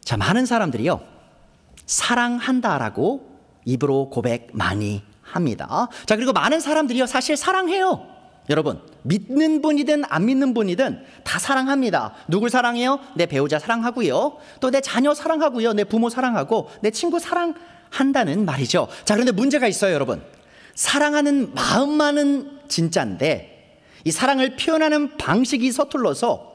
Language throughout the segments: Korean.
자, 많은 사람들이요, 사랑한다라고 입으로 고백 많이 합니다. 자, 그리고 많은 사람들이요, 사실 사랑해요. 여러분, 믿는 분이든 안 믿는 분이든 다 사랑합니다. 누굴 사랑해요? 내 배우자 사랑하고요, 또 내 자녀 사랑하고요, 내 부모 사랑하고 내 친구 사랑한다는 말이죠. 자, 그런데 문제가 있어요, 여러분. 사랑하는 마음만은 진짜인데 이 사랑을 표현하는 방식이 서툴러서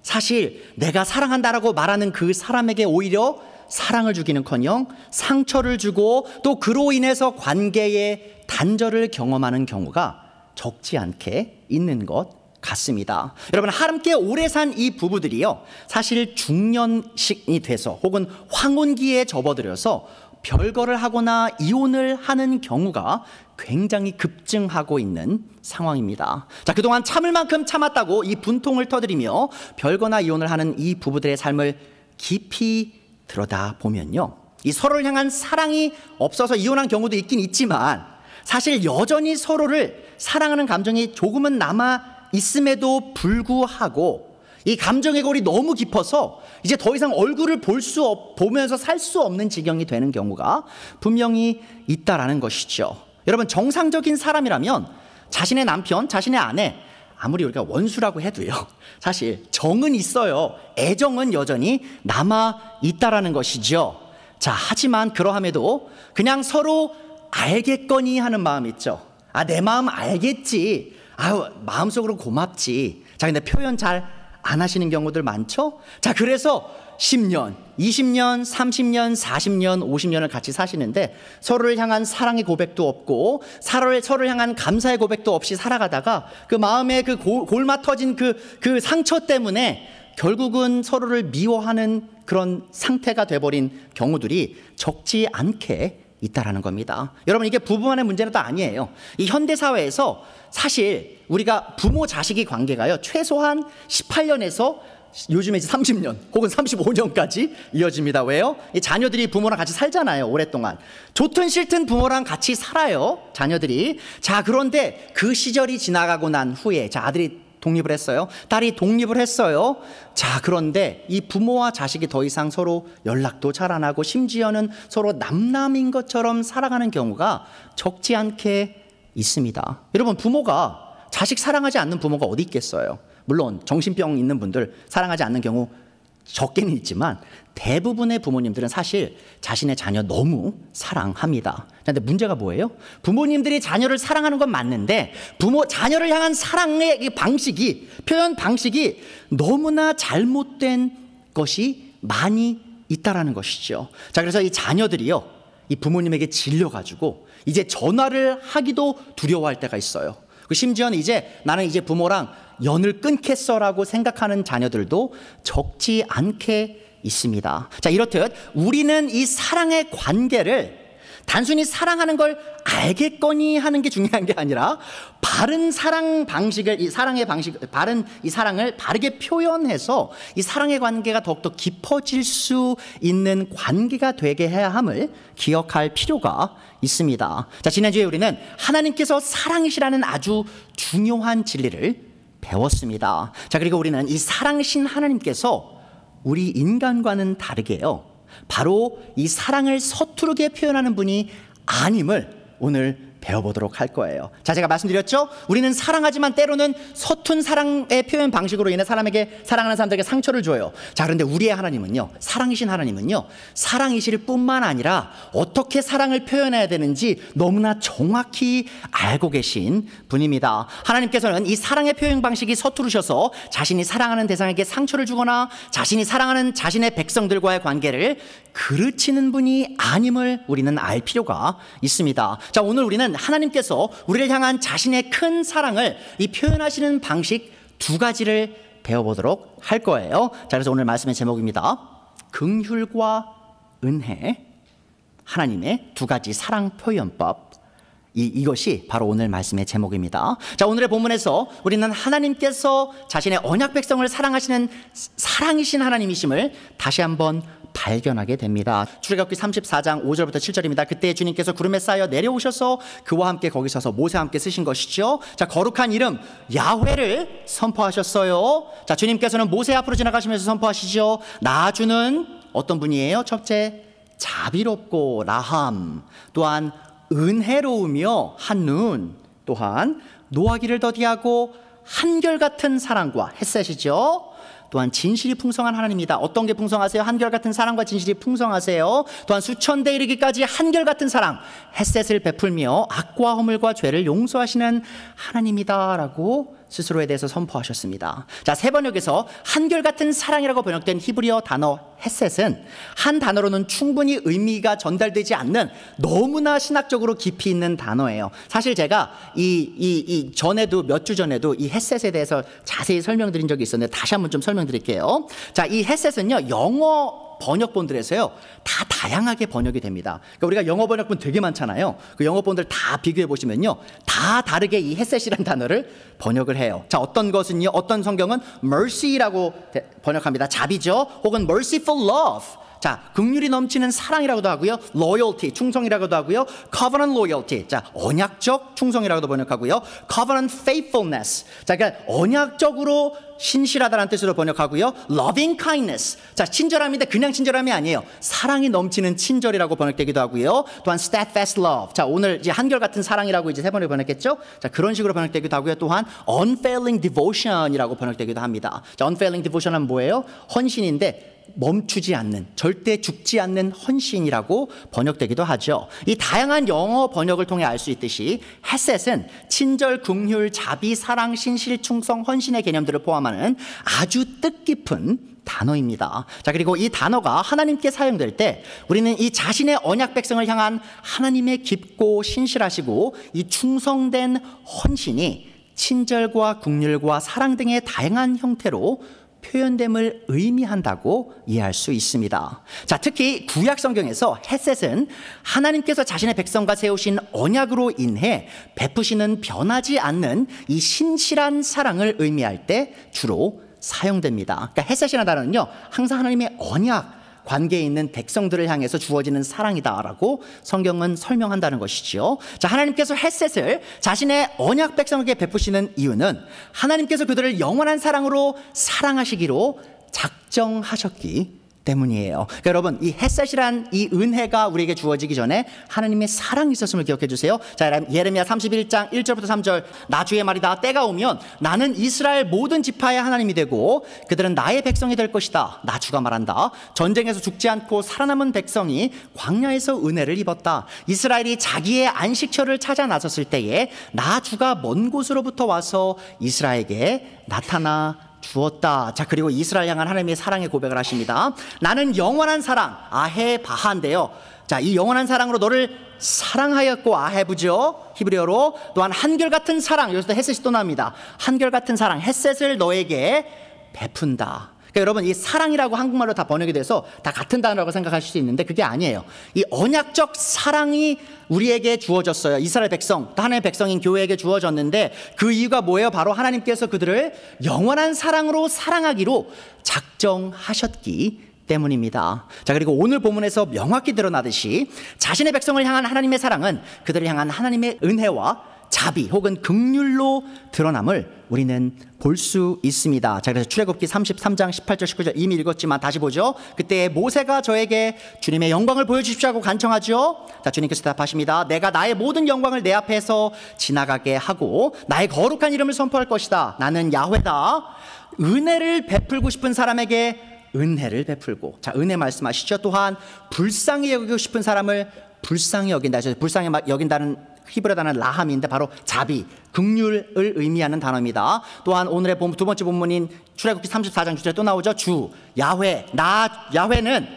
사실 내가 사랑한다라고 말하는 그 사람에게 오히려 사랑을 주기는커녕 상처를 주고 또 그로 인해서 관계의 단절을 경험하는 경우가 적지 않게 있는 것 같습니다. 여러분, 함께 오래 산 이 부부들이요, 사실 중년식이 돼서 혹은 황혼기에 접어들어서 별거를 하거나 이혼을 하는 경우가 굉장히 급증하고 있는 상황입니다. 자, 그동안 참을 만큼 참았다고 이 분통을 터뜨리며 별거나 이혼을 하는 이 부부들의 삶을 깊이 들여다보면요, 이 서로를 향한 사랑이 없어서 이혼한 경우도 있긴 있지만 사실 여전히 서로를 사랑하는 감정이 조금은 남아 있음에도 불구하고 이 감정의 골이 너무 깊어서 이제 더 이상 얼굴을 보면서 살 수 없는 지경이 되는 경우가 분명히 있다라는 것이죠. 여러분, 정상적인 사람이라면 자신의 남편, 자신의 아내, 아무리 우리가 원수라고 해도요, 사실 정은 있어요. 애정은 여전히 남아 있다라는 것이죠. 자, 하지만 그러함에도 그냥 서로 알겠거니 하는 마음 있죠. 아, 내 마음 알겠지. 아유, 마음속으로 고맙지. 자, 근데 표현 잘 안 하시는 경우들 많죠? 자, 그래서 10년, 20년, 30년, 40년, 50년을 같이 사시는데 서로를 향한 사랑의 고백도 없고 서로를 향한 감사의 고백도 없이 살아가다가 그 마음에 그 골마 터진 그 상처 때문에 결국은 서로를 미워하는 그런 상태가 돼버린 경우들이 적지 않게 있다라는 겁니다. 여러분, 이게 부부만의 문제는 또 아니에요. 이 현대사회에서 사실 우리가 부모 자식이 관계가요, 최소한 18년에서 요즘에 이제 30년 혹은 35년까지 이어집니다. 왜요? 이 자녀들이 부모랑 같이 살잖아요, 오랫동안. 좋든 싫든 부모랑 같이 살아요, 자녀들이. 자, 그런데 그 시절이 지나가고 난 후에, 자, 아들이 독립을 했어요, 딸이 독립을 했어요. 자, 그런데 이 부모와 자식이 더 이상 서로 연락도 잘 안 하고 심지어는 서로 남남인 것처럼 살아가는 경우가 적지 않게 있습니다. 여러분, 부모가 자식 사랑하지 않는 부모가 어디 있겠어요? 물론 정신병 있는 분들 사랑하지 않는 경우 적게는 있지만 대부분의 부모님들은 사실 자신의 자녀 너무 사랑합니다. 그런데 문제가 뭐예요? 부모님들이 자녀를 사랑하는 건 맞는데 자녀를 향한 사랑의 방식이, 표현 방식이 너무나 잘못된 것이 많이 있다라는 것이죠. 자, 그래서 이 자녀들이요, 이 부모님에게 질려가지고 이제 전화를 하기도 두려워할 때가 있어요. 심지어는 이제 나는 이제 부모랑 연을 끊겠어라고 생각하는 자녀들도 적지 않게 있습니다. 자, 이렇듯 우리는 이 사랑의 관계를 단순히 사랑하는 걸 알겠거니 하는 게 중요한 게 아니라 바른 사랑 방식을, 이 사랑의 방식, 바른 이 사랑을 바르게 표현해서 이 사랑의 관계가 더욱더 깊어질 수 있는 관계가 되게 해야 함을 기억할 필요가 있습니다. 자, 지난주에 우리는 하나님께서 사랑이시라는 아주 중요한 진리를 배웠습니다. 자, 그리고 우리는 이 사랑이신 하나님께서 우리 인간과는 다르게요, 바로 이 사랑을 서투르게 표현하는 분이 아님을 오늘 배워보도록 할 거예요. 자, 제가 말씀드렸죠? 우리는 사랑하지만 때로는 서툰 사랑의 표현 방식으로 인해 사랑하는 사람들에게 상처를 줘요. 자, 그런데 우리의 하나님은요, 사랑이신 하나님은요, 사랑이실 뿐만 아니라 어떻게 사랑을 표현해야 되는지 너무나 정확히 알고 계신 분입니다. 하나님께서는 이 사랑의 표현 방식이 서투르셔서 자신이 사랑하는 대상에게 상처를 주거나 자신이 사랑하는 자신의 백성들과의 관계를 그르치는 분이 아님을 우리는 알 필요가 있습니다. 자, 오늘 우리는 하나님께서 우리를 향한 자신의 큰 사랑을 이 표현하시는 방식 두 가지를 배워보도록 할 거예요. 자, 그래서 오늘 말씀의 제목입니다. 긍휼과 은혜, 하나님의 두 가지 사랑 표현법. 이것이 바로 오늘 말씀의 제목입니다. 자, 오늘의 본문에서 우리는 하나님께서 자신의 언약 백성을 사랑하시는 사랑이신 하나님이심을 다시 한번 발견하게 됩니다. 출애굽기 34장 5절부터 7절입니다. 그때 주님께서 구름에 쌓여 내려오셔서 그와 함께 거기 서서 모세와 함께 쓰신 것이죠. 자, 거룩한 이름 야훼를 선포하셨어요. 자, 주님께서는 모세 앞으로 지나가시면서 선포하시죠. 나 주는 어떤 분이에요? 첫째, 자비롭고 라함, 또한 은혜로우며 한눈, 또한 노하기를 더디하고 한결같은 사랑과 햇셋이죠. 또한 진실이 풍성한 하나님이다. 어떤 게 풍성하세요? 한결같은 사랑과 진실이 풍성하세요. 또한 수천 대 이르기까지 한결같은 사랑, 햇셋을 베풀며 악과 허물과 죄를 용서하시는 하나님이다 라고 스스로에 대해서 선포하셨습니다. 자, 세 번역에서 한결같은 사랑이라고 번역된 히브리어 단어 햇셋은 한 단어로는 충분히 의미가 전달되지 않는 너무나 신학적으로 깊이 있는 단어예요. 사실 제가 전에도 몇 주 전에도 이 햇셋에 대해서 자세히 설명드린 적이 있었는데 다시 한번 좀 설명드릴게요. 자, 이 햇셋은요, 영어 번역본들에서요 다 다양하게 번역이 됩니다. 그러니까 우리가 영어 번역본 되게 많잖아요. 그 영어 본들 다 비교해 보시면요 다 다르게 이 햇셋이라는 단어를 번역을 해요. 자, 어떤 것은요, 어떤 성경은 mercy라고 번역합니다. 자비죠. 혹은 merciful love, 자, 긍휼이 넘치는 사랑이라고도 하고요, loyalty, 충성이라고도 하고요, covenant loyalty, 자, 언약적 충성이라고도 번역하고요, covenant faithfulness, 자, 그러니까 언약적으로 신실하다는 뜻으로 번역하고요, loving kindness, 자, 친절함인데 그냥 친절함이 아니에요. 사랑이 넘치는 친절이라고 번역되기도 하고요. 또한 steadfast love, 자, 오늘 이제 한결같은 사랑이라고 이제 세 번을 번역했죠. 자, 그런 식으로 번역되기도 하고요. 또한 unfailing devotion이라고 번역되기도 합니다. 자, unfailing devotion은 뭐예요? 헌신인데 멈추지 않는, 절대 죽지 않는 헌신이라고 번역되기도 하죠. 이 다양한 영어 번역을 통해 알 수 있듯이 햇셋은 친절, 긍휼, 자비, 사랑, 신실, 충성, 헌신의 개념들을 포함하는 아주 뜻깊은 단어입니다. 자, 그리고 이 단어가 하나님께 사용될 때 우리는 이 자신의 언약 백성을 향한 하나님의 깊고 신실하시고 이 충성된 헌신이 친절과 긍휼과 사랑 등의 다양한 형태로 표현됨을 의미한다고 이해할 수 있습니다. 자, 특히 구약 성경에서 햇셋은 하나님께서 자신의 백성과 세우신 언약으로 인해 베푸시는 변하지 않는 이 신실한 사랑을 의미할 때 주로 사용됩니다. 그러니까 햇셋이라는 단어는요, 항상 하나님의 언약 관계에 있는 백성들을 향해서 주어지는 사랑이다라고 성경은 설명한다는 것이죠. 자, 하나님께서 햇셋을 자신의 언약 백성에게 베푸시는 이유는 하나님께서 그들을 영원한 사랑으로 사랑하시기로 작정하셨기 때문이에요. 그러니까 여러분, 이 햇셋이란 이 은혜가 우리에게 주어지기 전에 하나님의 사랑이 있었음을 기억해 주세요. 자, 예레미야 31장 1절부터 3절, 나 주의 말이다. 때가 오면 나는 이스라엘 모든 지파의 하나님이 되고 그들은 나의 백성이 될 것이다. 나 주가 말한다. 전쟁에서 죽지 않고 살아남은 백성이 광야에서 은혜를 입었다. 이스라엘이 자기의 안식처를 찾아 나섰을 때에 나 주가 먼 곳으로부터 와서 이스라엘에게 나타나 주었다. 자, 그리고 이스라엘 향한 하나님의 사랑의 고백을 하십니다. 나는 영원한 사랑, 아헤바하인데요. 자, 이 영원한 사랑으로 너를 사랑하였고, 아헤브죠, 히브리어로. 또한 한결같은 사랑, 여기서 햇셋이 또 나옵니다. 한결같은 사랑, 햇셋을 너에게 베푼다. 그러니까 여러분, 이 사랑이라고 한국말로 다 번역이 돼서 다 같은 단어라고 생각하실 수 있는데 그게 아니에요. 이 언약적 사랑이 우리에게 주어졌어요. 이스라엘 백성, 하나님의 백성인 교회에게 주어졌는데 그 이유가 뭐예요? 바로 하나님께서 그들을 영원한 사랑으로 사랑하기로 작정하셨기 때문입니다. 자, 그리고 오늘 본문에서 명확히 드러나듯이 자신의 백성을 향한 하나님의 사랑은 그들을 향한 하나님의 은혜와 자비 혹은 긍휼로 드러남을 우리는 볼 수 있습니다. 자, 그래서 출애굽기 33장 18절 19절 이미 읽었지만 다시 보죠. 그때 모세가 저에게 주님의 영광을 보여주십시오 하고 간청하죠. 자, 주님께서 대답하십니다. 내가 나의 모든 영광을 내 앞에서 지나가게 하고 나의 거룩한 이름을 선포할 것이다. 나는 야훼다. 은혜를 베풀고 싶은 사람에게 은혜를 베풀고, 자, 은혜 말씀하시죠. 또한 불쌍히 여기고 싶은 사람을 불쌍히 여긴다. 불쌍히 여긴다는 히브리어 단어는 라함인데 바로 자비, 긍휼을 의미하는 단어입니다. 또한 오늘의 두 번째 본문인 출애굽기 34장 6절에 또 나오죠. 주, 야훼, 나 야훼는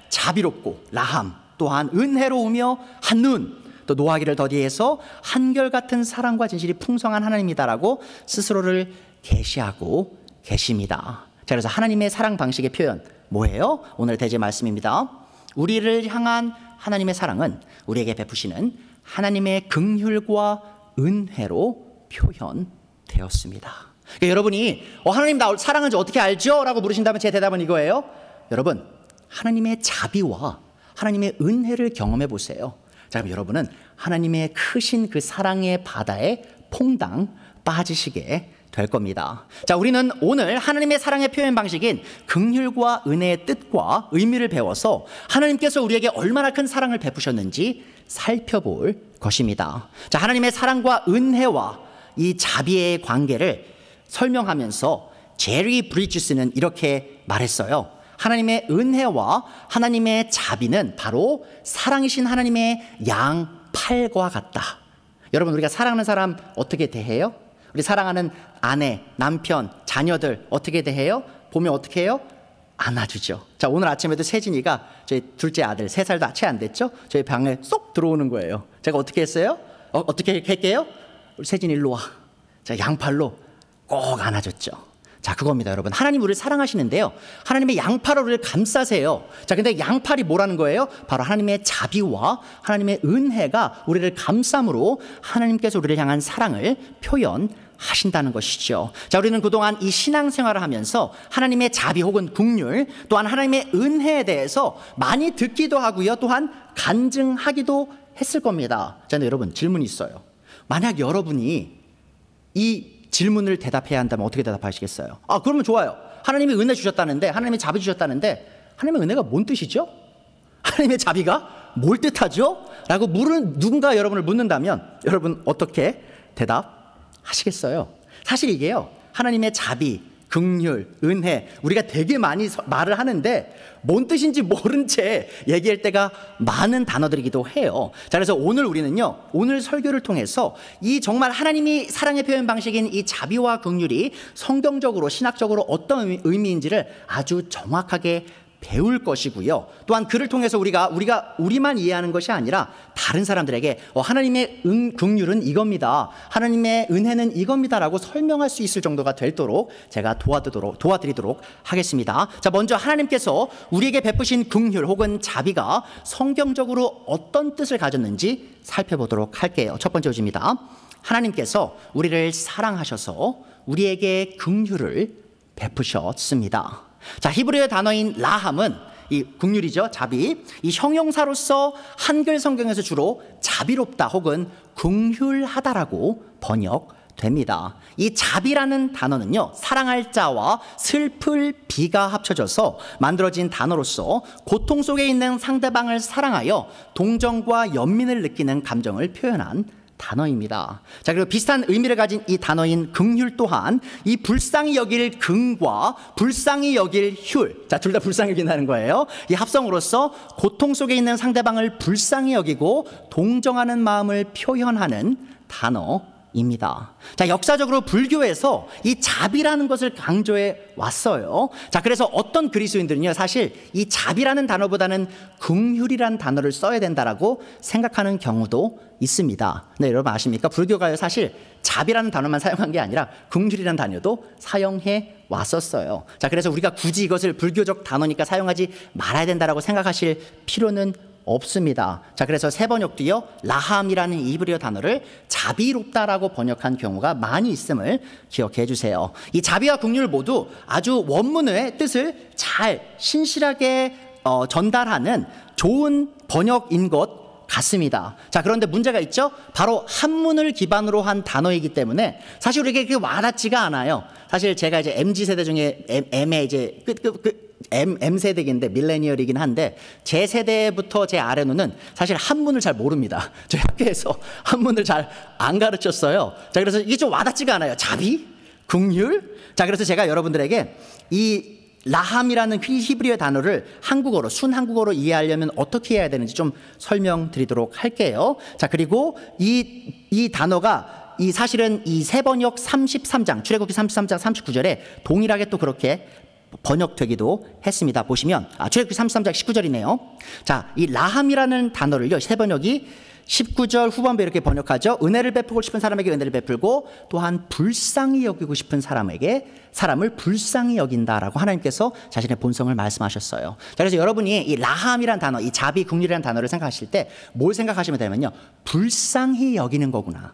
자비롭고 라함, 또한 은혜로우며 한눈, 또 노하기를 더디해서 한결같은 사랑과 진실이 풍성한 하나님이다라고 스스로를 계시하고 계십니다. 자, 그래서 하나님의 사랑 방식의 표현 뭐예요? 오늘 대제 말씀입니다. 우리를 향한 하나님의 사랑은 우리에게 베푸시는 하나님의 긍휼과 은혜로 표현되었습니다. 그러니까 여러분이 하나님 나 사랑하는지 어떻게 알죠? 라고 물으신다면 제 대답은 이거예요. 여러분, 하나님의 자비와 하나님의 은혜를 경험해 보세요. 자, 그럼 여러분은 하나님의 크신 그 사랑의 바다에 퐁당 빠지시게 될 겁니다. 자, 우리는 오늘 하나님의 사랑의 표현 방식인 긍휼과 은혜의 뜻과 의미를 배워서 하나님께서 우리에게 얼마나 큰 사랑을 베푸셨는지 살펴볼 것입니다. 자, 하나님의 사랑과 은혜와 이 자비의 관계를 설명하면서 제리 브리지스는 이렇게 말했어요. 하나님의 은혜와 하나님의 자비는 바로 사랑이신 하나님의 양팔과 같다. 여러분, 우리가 사랑하는 사람 어떻게 대해요? 우리 사랑하는 아내, 남편, 자녀들 어떻게 대해요? 보면 어떻게 해요? 안아주죠. 자, 오늘 아침에도 세진이가 저희 둘째 아들 3살도 채 안 됐죠? 저희 방에 쏙 들어오는 거예요. 제가 어떻게 했어요? 어떻게 할게요? 우리 세진이 일로 와. 자, 양팔로 꼭 안아줬죠. 자, 그겁니다, 여러분. 하나님 우리를 사랑하시는데요, 하나님의 양팔로 우리를 감싸세요. 자, 근데 양팔이 뭐라는 거예요? 바로 하나님의 자비와 하나님의 은혜가 우리를 감싸므로 하나님께서 우리를 향한 사랑을 표현하신다는 것이죠. 자, 우리는 그동안 이 신앙생활을 하면서 하나님의 자비 혹은 긍휼, 또한 하나님의 은혜에 대해서 많이 듣기도 하고요, 또한 간증하기도 했을 겁니다. 자, 근데 여러분, 질문이 있어요. 만약 여러분이 이 질문을 대답해야 한다면 어떻게 대답하시겠어요? 그러면 좋아요. 하나님이 은혜 주셨다는데, 하나님이 자비 주셨다는데, 하나님의 은혜가 뭔 뜻이죠? 하나님의 자비가 뭘 뜻하죠? 라고 누군가 여러분을 묻는다면 여러분 어떻게 대답하시겠어요? 사실 이게요, 하나님의 자비, 긍휼, 은혜, 우리가 되게 많이 말을 하는데 뭔 뜻인지 모른 채 얘기할 때가 많은 단어들이기도 해요. 자, 그래서 오늘 우리는요, 오늘 설교를 통해서 이 정말 하나님이 사랑의 표현 방식인 이 자비와 긍휼이 성경적으로, 신학적으로 어떤 의미인지를 아주 정확하게 배울 것이고요. 또한 그를 통해서 우리만 이해하는 것이 아니라 다른 사람들에게 하나님의 긍휼은 이겁니다, 하나님의 은혜는 이겁니다라고 설명할 수 있을 정도가 되도록 제가 도와드리도록 하겠습니다. 자, 먼저 하나님께서 우리에게 베푸신 긍휼 혹은 자비가 성경적으로 어떤 뜻을 가졌는지 살펴보도록 할게요. 첫 번째 주제입니다. 하나님께서 우리를 사랑하셔서 우리에게 긍휼을 베푸셨습니다. 자, 히브리어 단어인 라함은 이 긍휼이죠, 자비. 이 형용사로서 한글 성경에서 주로 자비롭다 혹은 긍휼하다라고 번역됩니다. 이 자비라는 단어는요, 사랑할 자와 슬플 비가 합쳐져서 만들어진 단어로서 고통 속에 있는 상대방을 사랑하여 동정과 연민을 느끼는 감정을 표현한 단어입니다. 자, 그리고 비슷한 의미를 가진 이 단어인 긍휼 또한 이 불쌍히 여길 긍과 불쌍히 여길 휼, 자, 둘 다 불쌍히 여긴다는 거예요. 이 합성으로서 고통 속에 있는 상대방을 불쌍히 여기고 동정하는 마음을 표현하는 단어입니다. 자, 역사적으로 불교에서 이 자비라는 것을 강조해 왔어요. 자, 그래서 어떤 그리스도인들은요, 사실 이 자비라는 단어보다는 긍휼이라는 단어를 써야 된다라고 생각하는 경우도 있습니다. 네, 여러분 아십니까? 불교가 사실 자비라는 단어만 사용한 게 아니라 긍휼이라는 단어도 사용해 왔었어요. 자, 그래서 우리가 굳이 이것을 불교적 단어니까 사용하지 말아야 된다라고 생각하실 필요는 없습니다. 자, 그래서 세 번역도요, 라함이라는 이브리어 단어를 자비롭다라고 번역한 경우가 많이 있음을 기억해 주세요. 이 자비와 긍휼 모두 아주 원문의 뜻을 잘 신실하게 전달하는 좋은 번역인 것 같습니다. 자, 그런데 문제가 있죠. 바로 한문을 기반으로 한 단어이기 때문에 사실 우리에게 와닿지가 않아요. 사실 제가 이제 MZ 세대 중에 M의 이제 M 세대인데 밀레니얼이긴 한데, 제 세대부터 제 아래로는 사실 한문을 잘 모릅니다. 저희 학교에서 한문을 잘 안 가르쳤어요. 자, 그래서 이게 좀 와닿지가 않아요. 자비, 긍휼. 자, 그래서 제가 여러분들에게 이 라함이라는 히브리어 단어를 한국어로, 순한국어로 이해하려면 어떻게 해야 되는지 좀 설명드리도록 할게요. 자, 그리고 이 단어가 사실은 이 세번역 33장, 출애굽기 33장 39절에 동일하게 또 그렇게 번역되기도 했습니다. 보시면 출애굽기 33장 19절이네요. 자, 이 라함이라는 단어를요, 세번역이 19절 후반부에 이렇게 번역하죠. 은혜를 베푸고 싶은 사람에게 은혜를 베풀고 또한 불쌍히 여기고 싶은 사람을 불쌍히 여긴다라고 하나님께서 자신의 본성을 말씀하셨어요. 자, 그래서 여러분이 이 라함이라는 단어, 이 자비, 긍휼이라는 단어를 생각하실 때 뭘 생각하시면 되면요, 불쌍히 여기는 거구나.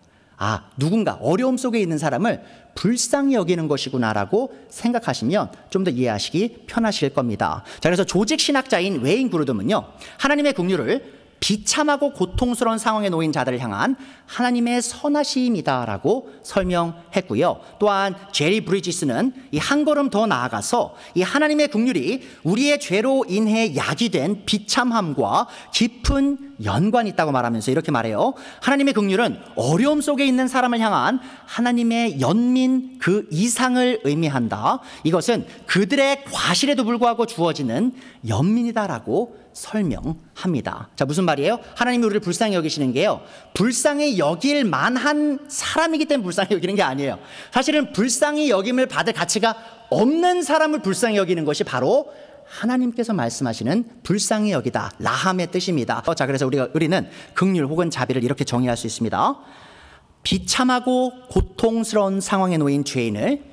누군가 어려움 속에 있는 사람을 불쌍히 여기는 것이구나라고 생각하시면 좀 더 이해하시기 편하실 겁니다. 자, 그래서 조직 신학자인 웨인 그루덤은요, 하나님의 긍휼을 비참하고 고통스러운 상황에 놓인 자들을 향한 하나님의 선하심이다라고 설명했고요. 또한 제리 브리지스는 이 한 걸음 더 나아가서 이 하나님의 긍휼이 우리의 죄로 인해 야기된 비참함과 깊은 연관이 있다고 말하면서 이렇게 말해요. 하나님의 긍휼은 어려움 속에 있는 사람을 향한 하나님의 연민 그 이상을 의미한다. 이것은 그들의 과실에도 불구하고 주어지는 연민이다라고 설명합니다. 자, 무슨 말이에요? 하나님이 우리를 불쌍히 여기시는 게요, 불쌍히 여길 만한 사람이기 때문에 불쌍히 여기는 게 아니에요. 사실은 불쌍히 여김을 받을 가치가 없는 사람을 불쌍히 여기는 것이 바로 하나님께서 말씀하시는 불쌍히 여기다, 라함의 뜻입니다. 자, 그래서 우리는 긍휼 혹은 자비를 이렇게 정의할 수 있습니다. 비참하고 고통스러운 상황에 놓인 죄인을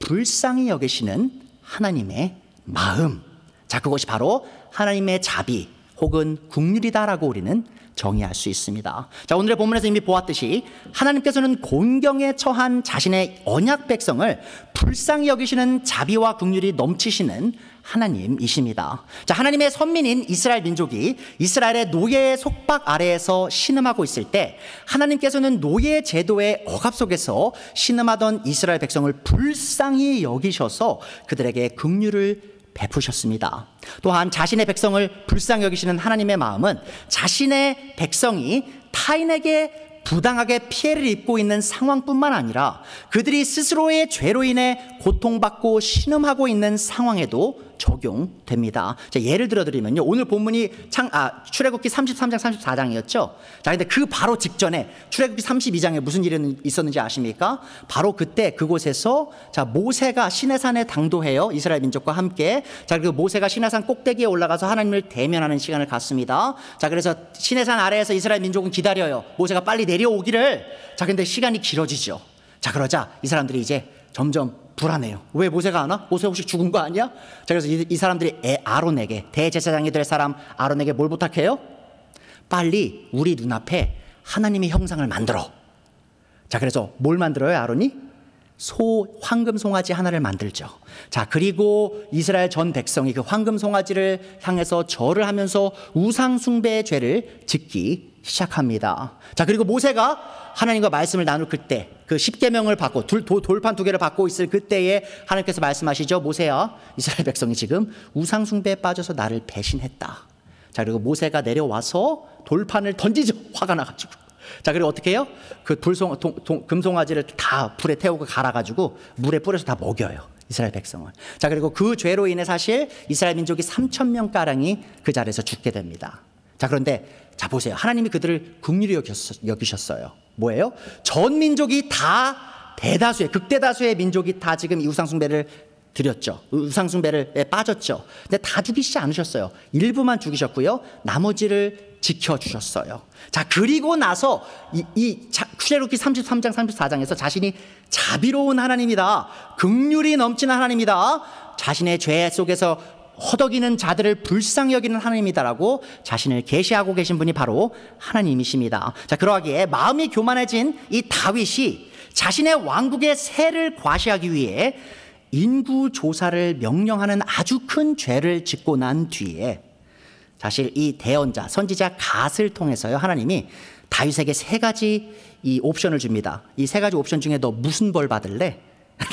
불쌍히 여기시는 하나님의 마음. 자, 그것이 바로 하나님의 자비 혹은 긍휼이다라고 우리는 정의할 수 있습니다. 자, 오늘의 본문에서 이미 보았듯이 하나님께서는 곤경에 처한 자신의 언약 백성을 불쌍히 여기시는 자비와 긍휼이 넘치시는 하나님이십니다. 자, 하나님의 선민인 이스라엘 민족이 이스라엘의 노예의 속박 아래에서 신음하고 있을 때 하나님께서는 노예 제도의 억압 속에서 신음하던 이스라엘 백성을 불쌍히 여기셔서 그들에게 긍휼을 베푸셨습니다. 또한 자신의 백성을 불쌍히 여기시는 하나님의 마음은 자신의 백성이 타인에게 부당하게 피해를 입고 있는 상황뿐만 아니라 그들이 스스로의 죄로 인해 고통받고 신음하고 있는 상황에도 적용됩니다. 자, 예를 들어 드리면요, 오늘 본문이 출애굽기 33장 34장이었죠. 자, 근데 그 바로 직전에 출애굽기 32장에 무슨 일이 있었는지 아십니까? 바로 그때 그곳에서 자, 모세가 시내산에 당도해요. 이스라엘 민족과 함께. 자, 그리고 모세가 시내산 꼭대기에 올라가서 하나님을 대면하는 시간을 갖습니다. 자, 그래서 시내산 아래에서 이스라엘 민족은 기다려요. 모세가 빨리 내려오기를. 자, 근데 시간이 길어지죠. 자, 그러자 이 사람들이 이제 점점 불안해요. 왜 모세가 안 와? 모세 혹시 죽은 거 아니야? 자, 그래서 이 사람들이 아론에게, 대제사장이 될 사람 아론에게 뭘 부탁해요? 빨리 우리 눈앞에 하나님의 형상을 만들어. 자, 그래서 뭘 만들어요, 아론이? 황금 송아지 하나를 만들죠. 자, 그리고 이스라엘 전 백성이 그 황금 송아지를 향해서 절을 하면서 우상 숭배의 죄를 짓기 시작합니다. 자, 그리고 모세가 하나님과 말씀을 나눌 그때, 그 10계명을 받고 돌판 2개를 받고 있을 그때에 하나님께서 말씀하시죠. 모세야, 이스라엘 백성이 지금 우상 숭배에 빠져서 나를 배신했다. 자, 그리고 모세가 내려와서 돌판을 던지죠. 화가 나가지고. 자, 그리고 어떻게 해요? 그 금송아지를 다 불에 태우고 갈아가지고 물에 뿌려서 다 먹여요, 이스라엘 백성을. 자, 그리고 그 죄로 인해 사실 이스라엘 민족이 3,000명가량이 그 자리에서 죽게 됩니다. 자, 그런데 자, 보세요. 하나님이 그들을 긍휼히 여기셨어요. 뭐예요? 전 민족이 다 극대다수의 민족이 다 지금 이 우상숭배를 드렸죠. 우상숭배에 빠졌죠. 근데 다 죽이시지 않으셨어요. 일부만 죽이셨고요, 나머지를 지켜주셨어요. 자, 그리고 나서 출애굽기 33장 34장에서 자신이 자비로운 하나님이다, 긍휼이 넘치는 하나님이다, 자신의 죄 속에서 허덕이는 자들을 불쌍히 여기는 하나님이다라고 자신을 계시하고 계신 분이 바로 하나님이십니다. 자, 그러하기에 마음이 교만해진 이 다윗이 자신의 왕국의 세를 과시하기 위해 인구 조사를 명령하는 아주 큰 죄를 짓고 난 뒤에 사실 이 대언자 선지자 갓을 통해서요, 하나님이 다윗에게 3가지 이 옵션을 줍니다. 이 3가지 옵션 중에 너 무슨 벌 받을래?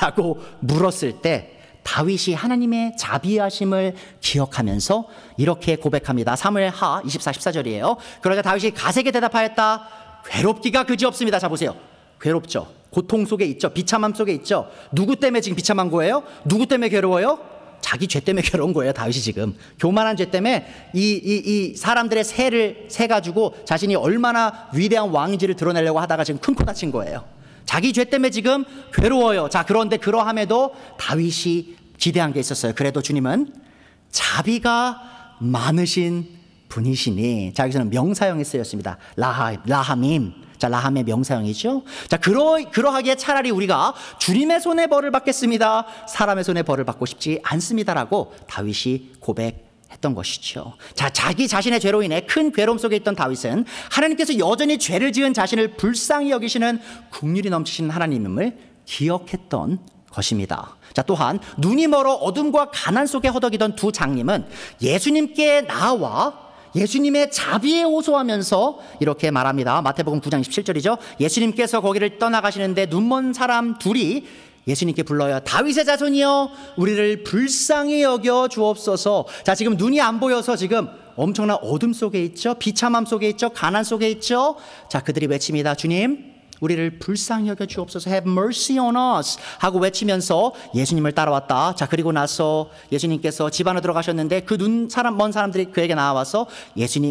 라고 물었을 때 다윗이 하나님의 자비하심을 기억하면서 이렇게 고백합니다. 사무엘하 24, 14절이에요. 그러자 다윗이 갓에게 대답하였다. 괴롭기가 그지없습니다. 자, 보세요. 괴롭죠. 고통 속에 있죠. 비참함 속에 있죠. 누구 때문에 지금 비참한 거예요? 누구 때문에 괴로워요? 자기 죄 때문에 괴로운 거예요. 다윗이 지금 교만한 죄 때문에 이 사람들의 세를 세가지고 자신이 얼마나 위대한 왕인지를 드러내려고 하다가 지금 큰 코 다친 거예요. 자기 죄 때문에 지금 괴로워요. 자, 그런데 그러함에도 다윗이 기대한 게 있었어요. 그래도 주님은 자비가 많으신 분이시니. 자, 여기서는 명사형이 쓰였습니다. 라함임. 자, 라함의 명사형이죠. 자, 그러하기에 차라리 우리가 주님의 손에 벌을 받겠습니다, 사람의 손에 벌을 받고 싶지 않습니다라고 다윗이 고백했던 것이죠. 자, 자기 자신의 죄로 인해 큰 괴로움 속에 있던 다윗은 하나님께서 여전히 죄를 지은 자신을 불쌍히 여기시는 긍휼이 넘치시는 하나님임을 기억했던 것입니다. 자, 또한 눈이 멀어 어둠과 가난 속에 허덕이던 두 장님은 예수님께 나와 예수님의 자비에 호소하면서 이렇게 말합니다. 마태복음 9장 17절이죠. 예수님께서 거기를 떠나가시는데 눈먼 사람 둘이 예수님께 불러요. 다윗의 자손이여 우리를 불쌍히 여겨 주옵소서. 자, 지금 눈이 안 보여서 지금 엄청난 어둠 속에 있죠. 비참함 속에 있죠. 가난 속에 있죠. 자, 그들이 외칩니다. 주님, 우리를 불쌍히 여겨 주옵소서. Have mercy on us 하고 외치면서 예수님을 따라왔다. 자, 그리고 나서 예수님께서 집 안으로 들어가셨는데 그 먼 사람들이 그에게 나와서 예수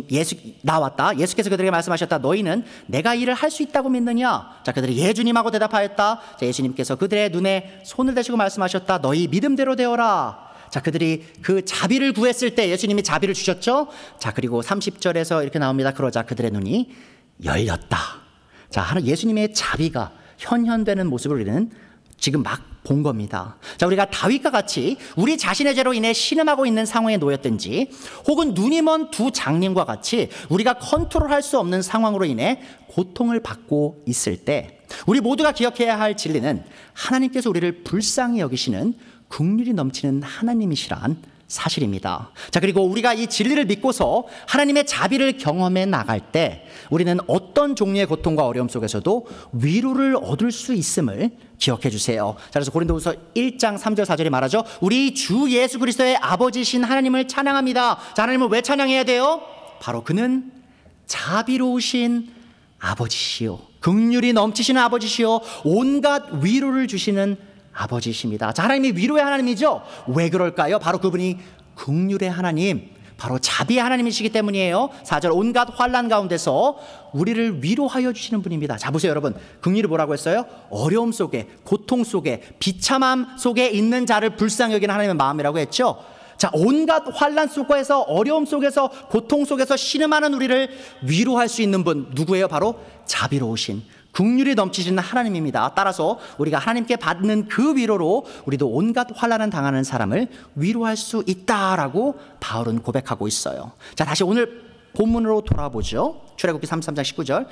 나왔다. 예수께서 그들에게 말씀하셨다. 너희는 내가 일을 할 수 있다고 믿느냐? 자, 그들이 예 주님하고 대답하였다. 자, 예수님께서 그들의 눈에 손을 대시고 말씀하셨다. 너희 믿음대로 되어라. 자, 그들이 그 자비를 구했을 때 예수님이 자비를 주셨죠. 자, 그리고 30절에서 이렇게 나옵니다. 그러자 그들의 눈이 열렸다. 자, 예수님의 자비가 현현되는 모습을 우리는 지금 막 본 겁니다. 자, 우리가 다윗과 같이 우리 자신의 죄로 인해 신음하고 있는 상황에 놓였든지 혹은 눈이 먼 두 장님과 같이 우리가 컨트롤할 수 없는 상황으로 인해 고통을 받고 있을 때 우리 모두가 기억해야 할 진리는 하나님께서 우리를 불쌍히 여기시는 긍휼이 넘치는 하나님이시란 사실입니다. 자, 그리고 우리가 이 진리를 믿고서 하나님의 자비를 경험해 나갈 때 우리는 어떤 종류의 고통과 어려움 속에서도 위로를 얻을 수 있음을 기억해 주세요. 자, 그래서 고린도후서 1장 3절 4절이 말하죠. 우리 주 예수 그리스도의 아버지신 하나님을 찬양합니다. 자, 하나님을 왜 찬양해야 돼요? 바로 그는 자비로우신 아버지시요 긍휼이 넘치시는 아버지시요 온갖 위로를 주시는 아버지십니다. 자, 하나님이 위로의 하나님이죠. 왜 그럴까요? 바로 그분이 긍휼의 하나님, 바로 자비의 하나님이시기 때문이에요. 4절 온갖 환난 가운데서 우리를 위로하여 주시는 분입니다. 자, 보세요 여러분. 긍휼이 뭐라고 했어요? 어려움 속에, 고통 속에, 비참함 속에 있는 자를 불쌍히 여기는 하나님의 마음이라고 했죠. 자, 온갖 환난 속에서, 어려움 속에서, 고통 속에서 신음하는 우리를 위로할 수 있는 분 누구예요? 바로 자비로우신 긍휼이 넘치시는 하나님입니다. 따라서 우리가 하나님께 받는 그 위로로 우리도 온갖 환난을 당하는 사람을 위로할 수 있다라고 바울은 고백하고 있어요. 자, 다시 오늘 본문으로 돌아보죠. 출애굽기 33장 19절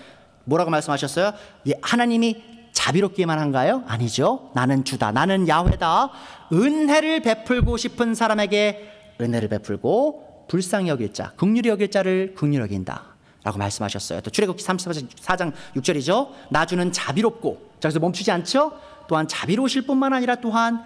뭐라고 말씀하셨어요? 예, 하나님이 자비롭기만 한가요? 아니죠. 나는 주다, 나는 야훼다. 은혜를 베풀고 싶은 사람에게 은혜를 베풀고 불쌍히 여길 자, 긍휼히 여길 자를 긍휼히 여긴다 라고 말씀하셨어요. 또 출애굽기 34장 6절이죠. 나주는 자비롭고, 자, 그래서 멈추지 않죠. 또한 자비로우실 뿐만 아니라 또한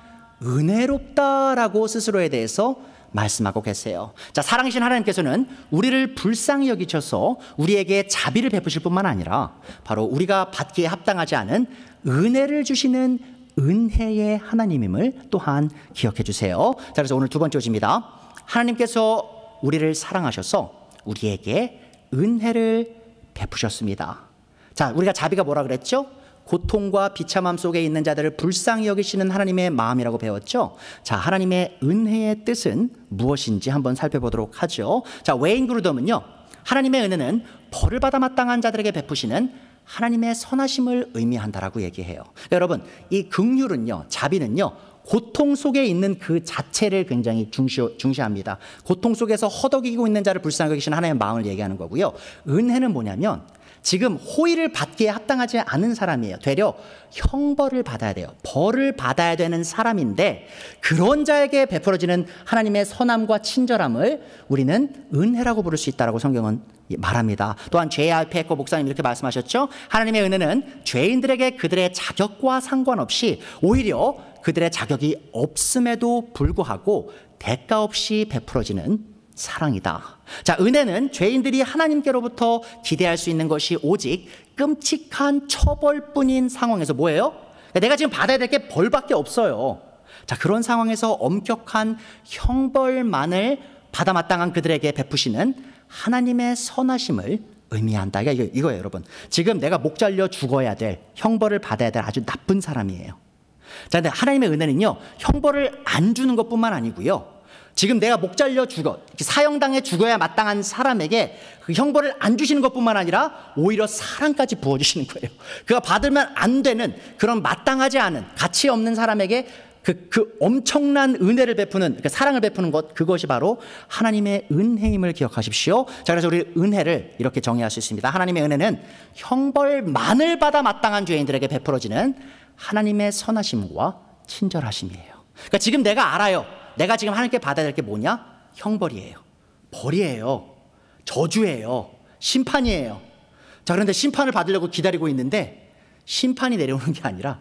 은혜롭다라고 스스로에 대해서 말씀하고 계세요. 자, 사랑이신 하나님께서는 우리를 불쌍히 여기셔서 우리에게 자비를 베푸실 뿐만 아니라 바로 우리가 받기에 합당하지 않은 은혜를 주시는 은혜의 하나님임을 또한 기억해 주세요. 자, 그래서 오늘 두 번째 오집니다. 하나님께서 우리를 사랑하셔서 우리에게 은혜를 베푸셨습니다. 자, 우리가 자비가 뭐라 그랬죠? 고통과 비참함 속에 있는 자들을 불쌍히 여기시는 하나님의 마음이라고 배웠죠. 자, 하나님의 은혜의 뜻은 무엇인지 한번 살펴보도록 하죠. 자, 웨인 그루덤은요, 하나님의 은혜는 벌을 받아 마땅한 자들에게 베푸시는 하나님의 선하심을 의미한다라고 얘기해요. 여러분, 이 긍휼은요, 자비는요, 고통 속에 있는 그 자체를 굉장히 중시합니다. 고통 속에서 허덕이고 있는 자를 불쌍히 여기시는 하나님의 마음을 얘기하는 거고요. 은혜는 뭐냐면 지금 호의를 받기에 합당하지 않은 사람이에요. 되려 형벌을 받아야 돼요. 벌을 받아야 되는 사람인데 그런 자에게 베풀어지는 하나님의 선함과 친절함을 우리는 은혜라고 부를 수 있다고 성경은 말합니다. 또한 J.R. 패커 목사님 이렇게 말씀하셨죠. 하나님의 은혜는 죄인들에게 그들의 자격과 상관없이 오히려 그들의 자격이 없음에도 불구하고 대가 없이 베풀어지는 사랑이다. 자, 은혜는 죄인들이 하나님께로부터 기대할 수 있는 것이 오직 끔찍한 처벌뿐인 상황에서 뭐예요? 내가 지금 받아야 될 게 벌밖에 없어요. 자, 그런 상황에서 엄격한 형벌만을 받아 마땅한 그들에게 베푸시는 하나님의 선하심을 의미한다. 이거예요, 여러분. 지금 내가 목 잘려 죽어야 될, 형벌을 받아야 될 아주 나쁜 사람이에요. 자, 근데 하나님의 은혜는요, 형벌을 안 주는 것뿐만 아니고요, 지금 내가 목 잘려 죽어, 사형당해 죽어야 마땅한 사람에게 그 형벌을 안 주시는 것뿐만 아니라 오히려 사랑까지 부어주시는 거예요. 그가 받으면 안 되는 그런 마땅하지 않은 가치 없는 사람에게 그 엄청난 은혜를 베푸는, 그 사랑을 베푸는 것, 그것이 바로 하나님의 은혜임을 기억하십시오. 자, 그래서 우리 은혜를 이렇게 정의할 수 있습니다. 하나님의 은혜는 형벌만을 받아 마땅한 죄인들에게 베풀어지는 하나님의 선하심과 친절하심이에요. 그러니까 지금 내가 알아요. 내가 지금 하나님께 받아야 될 게 뭐냐? 형벌이에요. 벌이에요. 저주예요. 심판이에요. 자, 그런데 심판을 받으려고 기다리고 있는데 심판이 내려오는 게 아니라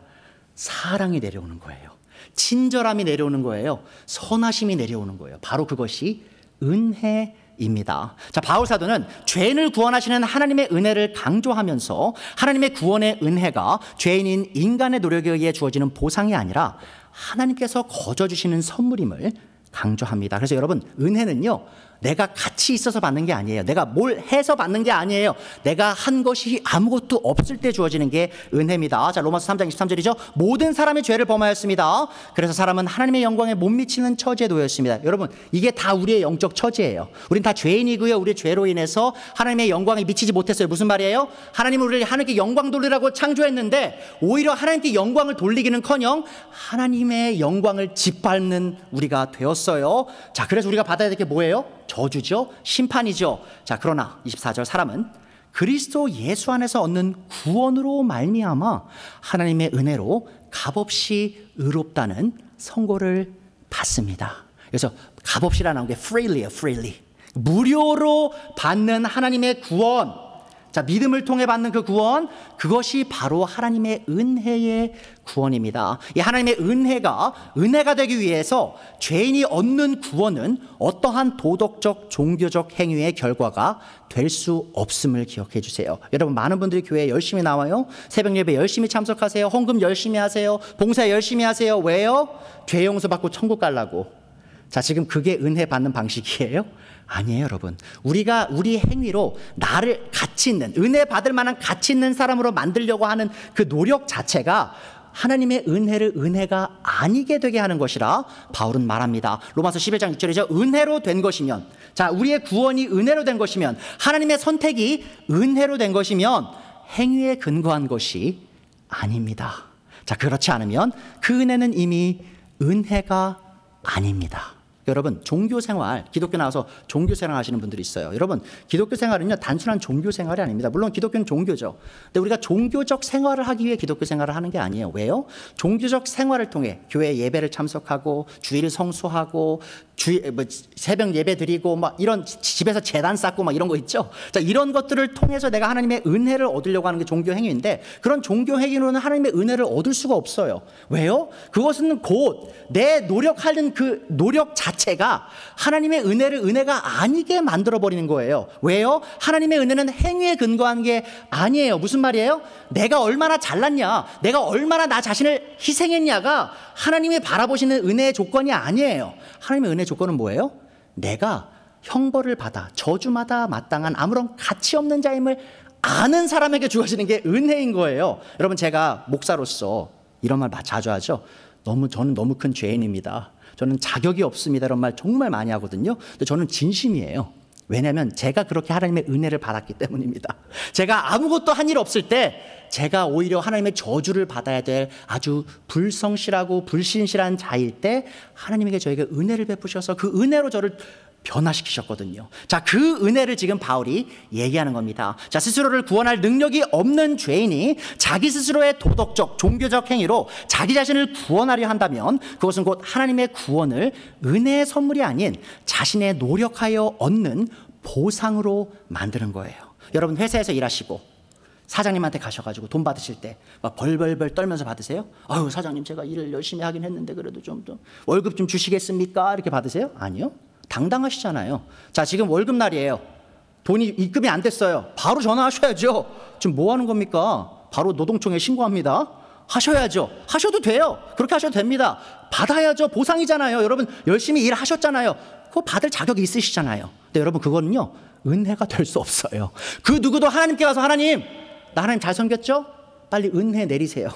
사랑이 내려오는 거예요. 친절함이 내려오는 거예요. 선하심이 내려오는 거예요. 바로 그것이 은혜입니다. 자, 바울 사도는 죄인을 구원하시는 하나님의 은혜를 강조하면서 하나님의 구원의 은혜가 죄인인 인간의 노력에 의해 주어지는 보상이 아니라 하나님께서 거저 주시는 선물임을 강조합니다. 그래서 여러분, 은혜는요, 내가 같이 있어서 받는 게 아니에요. 내가 뭘 해서 받는 게 아니에요. 내가 한 것이 아무것도 없을 때 주어지는 게 은혜입니다. 자, 로마서 3장 23절이죠. 모든 사람이 죄를 범하였습니다. 그래서 사람은 하나님의 영광에 못 미치는 처지에 놓였습니다. 여러분, 이게 다 우리의 영적 처지예요. 우린 다 죄인이고요. 우리의 죄로 인해서 하나님의 영광에 미치지 못했어요. 무슨 말이에요? 하나님은 우리를 하나님께 영광 돌리라고 창조했는데 오히려 하나님께 영광을 돌리기는커녕 하나님의 영광을 짓밟는 우리가 되었어요. 자, 그래서 우리가 받아야 될 게 뭐예요? 저주죠. 심판이죠. 자, 그러나 24절, 사람은 그리스도 예수 안에서 얻는 구원으로 말미암아 하나님의 은혜로 값없이 의롭다는 선고를 받습니다. 그래서 값없이라 나온 게 freely예요. freely. 무료로 받는 하나님의 구원. 자, 믿음을 통해 받는 그 구원, 그것이 바로 하나님의 은혜의 구원입니다. 이 하나님의 은혜가 되기 위해서 죄인이 얻는 구원은 어떠한 도덕적, 종교적 행위의 결과가 될 수 없음을 기억해 주세요. 여러분, 많은 분들이 교회에 열심히 나와요. 새벽 예배 열심히 참석하세요. 헌금 열심히 하세요. 봉사 열심히 하세요. 왜요? 죄 용서 받고 천국 가려고. 자, 지금 그게 은혜 받는 방식이에요? 아니에요, 여러분. 우리가 우리 행위로 나를 가치 있는, 은혜 받을 만한 가치 있는 사람으로 만들려고 하는 그 노력 자체가 하나님의 은혜를 은혜가 아니게 되게 하는 것이라 바울은 말합니다. 로마서 11장 6절이죠. 은혜로 된 것이면, 자, 우리의 구원이 은혜로 된 것이면, 하나님의 선택이 은혜로 된 것이면 행위에 근거한 것이 아닙니다. 자, 그렇지 않으면 그 은혜는 이미 은혜가 아닙니다. 여러분, 종교 생활, 기독교 나와서 종교 생활 하시는 분들이 있어요. 여러분, 기독교 생활은요, 단순한 종교 생활이 아닙니다. 물론 기독교는 종교죠. 근데 우리가 종교적 생활을 하기 위해 기독교 생활을 하는 게 아니에요. 왜요? 종교적 생활을 통해 교회 예배를 참석하고 주일 성수하고 새벽 예배 드리고 막 이런 집에서 제단 쌓고 막 이런 거 있죠. 자, 이런 것들을 통해서 내가 하나님의 은혜를 얻으려고 하는 게 종교 행위인데, 그런 종교 행위로는 하나님의 은혜를 얻을 수가 없어요. 왜요? 그것은 곧 내 노력하는 그 노력 자체가 하나님의 은혜를 은혜가 아니게 만들어 버리는 거예요. 왜요? 하나님의 은혜는 행위에 근거한 게 아니에요. 무슨 말이에요? 내가 얼마나 잘났냐, 내가 얼마나 나 자신을 희생했냐가 하나님이 바라보시는 은혜의 조건이 아니에요. 하나님의 은혜의 조건은 뭐예요? 내가 형벌을 받아 저주마다 마땅한 아무런 가치 없는 자임을 아는 사람에게 주어지는 게 은혜인 거예요. 여러분, 제가 목사로서 이런 말 자주 하죠. 저는 너무 큰 죄인입니다. 저는 자격이 없습니다. 이런 말 정말 많이 하거든요. 근데 저는 진심이에요. 왜냐하면 제가 그렇게 하나님의 은혜를 받았기 때문입니다. 제가 아무것도 한 일 없을 때 제가 오히려 하나님의 저주를 받아야 될 아주 불성실하고 불신실한 자일 때 하나님에게 저에게 은혜를 베푸셔서 그 은혜로 저를 변화시키셨거든요. 자, 그 은혜를 지금 바울이 얘기하는 겁니다. 자, 스스로를 구원할 능력이 없는 죄인이 자기 스스로의 도덕적, 종교적 행위로 자기 자신을 구원하려 한다면 그것은 곧 하나님의 구원을 은혜의 선물이 아닌 자신의 노력하여 얻는 보상으로 만드는 거예요. 여러분, 회사에서 일하시고 사장님한테 가셔가지고 돈 받으실 때 막 벌벌벌 떨면서 받으세요? 아유, 사장님, 제가 일을 열심히 하긴 했는데 그래도 좀 월급 좀 주시겠습니까? 이렇게 받으세요? 아니요. 당당하시잖아요. 자, 지금 월급날이에요. 돈이 입금이 안 됐어요. 바로 전화하셔야죠. 지금 뭐 하는 겁니까? 바로 노동청에 신고합니다. 하셔야죠. 하셔도 돼요. 그렇게 하셔도 됩니다. 받아야죠. 보상이잖아요. 여러분, 열심히 일하셨잖아요. 그거 받을 자격이 있으시잖아요. 근데 여러분, 그거는요, 은혜가 될 수 없어요. 그 누구도 하나님께 가서 하나님, 나 하나님 잘 섬겼죠? 빨리 은혜 내리세요.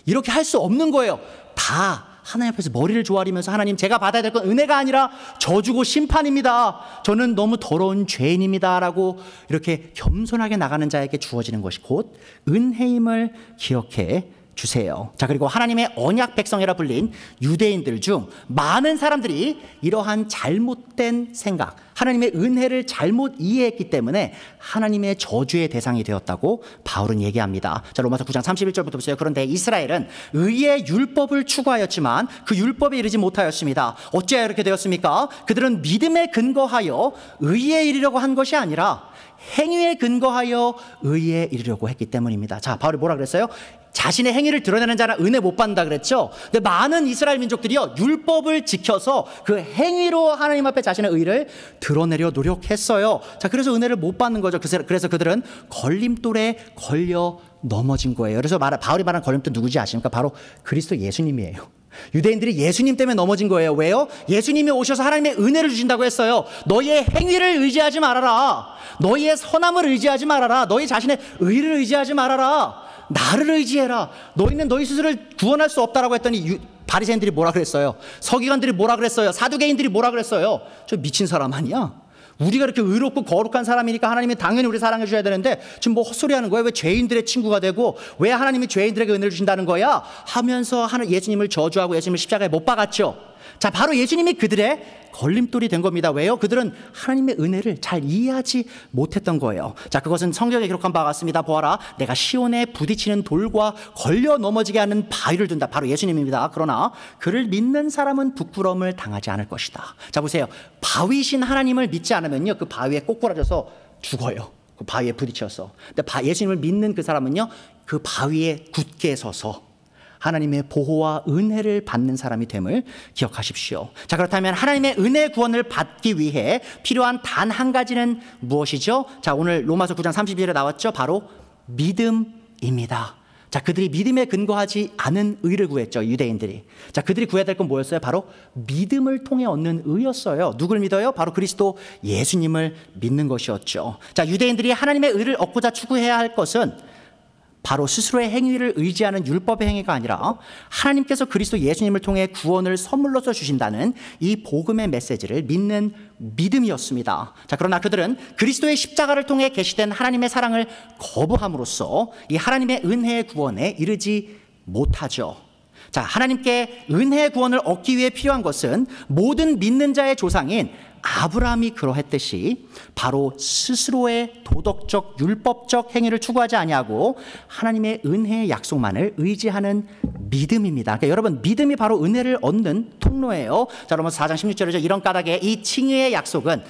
이렇게 할 수 없는 거예요. 다 하나님 앞에서 머리를 조아리면서 하나님, 제가 받아야 될 건 은혜가 아니라 저주고 심판입니다. 저는 너무 더러운 죄인입니다. 라고 이렇게 겸손하게 나가는 자에게 주어지는 것이 곧 은혜임을 기억해 주세요. 자, 그리고 하나님의 언약 백성이라 불린 유대인들 중 많은 사람들이 이러한 잘못된 생각, 하나님의 은혜를 잘못 이해했기 때문에 하나님의 저주의 대상이 되었다고 바울은 얘기합니다. 자, 로마서 9장 31절부터 보세요. 그런데 이스라엘은 의의 율법을 추구하였지만 그 율법에 이르지 못하였습니다. 어찌하여 이렇게 되었습니까? 그들은 믿음에 근거하여 의에 이르려고 한 것이 아니라 행위에 근거하여 의에 이르려고 했기 때문입니다. 자, 바울이 뭐라 그랬어요? 자신의 행위를 드러내는 자는 은혜 못 받는다 그랬죠. 근데 많은 이스라엘 민족들이요, 율법을 지켜서 그 행위로 하나님 앞에 자신의 의를 드러내려 노력했어요. 자, 그래서 은혜를 못 받는 거죠. 그래서 그들은 걸림돌에 걸려 넘어진 거예요. 그래서 바울이 말한 걸림돌 누구지 아십니까? 바로 그리스도 예수님이에요. 유대인들이 예수님 때문에 넘어진 거예요. 왜요? 예수님이 오셔서 하나님의 은혜를 주신다고 했어요. 너희의 행위를 의지하지 말아라. 너희의 선함을 의지하지 말아라. 너희 자신의 의를 의지하지 말아라. 나를 의지해라. 너희는 너희 스스로를 구원할 수 없다라고 했더니 바리새인들이 뭐라 그랬어요? 서기관들이 뭐라 그랬어요? 사두개인들이 뭐라 그랬어요? 저 미친 사람 아니야? 우리가 이렇게 의롭고 거룩한 사람이니까 하나님이 당연히 우리 사랑해 줘야 되는데 지금 뭐 헛소리하는 거야? 왜 죄인들의 친구가 되고 왜 하나님이 죄인들에게 은혜를 주신다는 거야? 하면서 예수님을 저주하고 예수님을 십자가에 못 박았죠. 자, 바로 예수님이 그들의 걸림돌이 된 겁니다. 왜요? 그들은 하나님의 은혜를 잘 이해하지 못했던 거예요. 자, 그것은 성경에 기록한 바와 같습니다. 보아라, 내가 시온에 부딪히는 돌과 걸려 넘어지게 하는 바위를 둔다. 바로 예수님입니다. 그러나 그를 믿는 사람은 부끄러움을 당하지 않을 것이다. 자, 보세요. 바위신 하나님을 믿지 않으면요, 그 바위에 꼬꾸라져서 죽어요. 그 바위에 부딪혀서. 근데 예수님을 믿는 그 사람은요, 그 바위에 굳게 서서 하나님의 보호와 은혜를 받는 사람이 됨을 기억하십시오. 자, 그렇다면 하나님의 은혜 구원을 받기 위해 필요한 단 한 가지는 무엇이죠? 자, 오늘 로마서 9장 32절에 나왔죠. 바로 믿음입니다. 자, 그들이 믿음에 근거하지 않은 의를 구했죠. 유대인들이. 자, 그들이 구해야 될 건 뭐였어요? 바로 믿음을 통해 얻는 의였어요. 누굴 믿어요? 바로 그리스도 예수님을 믿는 것이었죠. 자, 유대인들이 하나님의 의를 얻고자 추구해야 할 것은 바로 스스로의 행위를 의지하는 율법의 행위가 아니라 하나님께서 그리스도 예수님을 통해 구원을 선물로서 주신다는 이 복음의 메시지를 믿는 믿음이었습니다. 자, 그러나 그들은 그리스도의 십자가를 통해 계시된 하나님의 사랑을 거부함으로써 이 하나님의 은혜의 구원에 이르지 못하죠. 자, 하나님께 은혜의 구원을 얻기 위해 필요한 것은 모든 믿는 자의 조상인 아브라함이 그러했듯이 바로 스스로의 도덕적 율법적 행위를 추구하지 아니하고 하나님의 은혜의 약속만을 의지하는 믿음입니다. 그러니까 여러분, 믿음이 바로 은혜를 얻는 통로예요. 자, 로마서 4장 16절이죠. 이런 까닭에 이 칭의의 약속은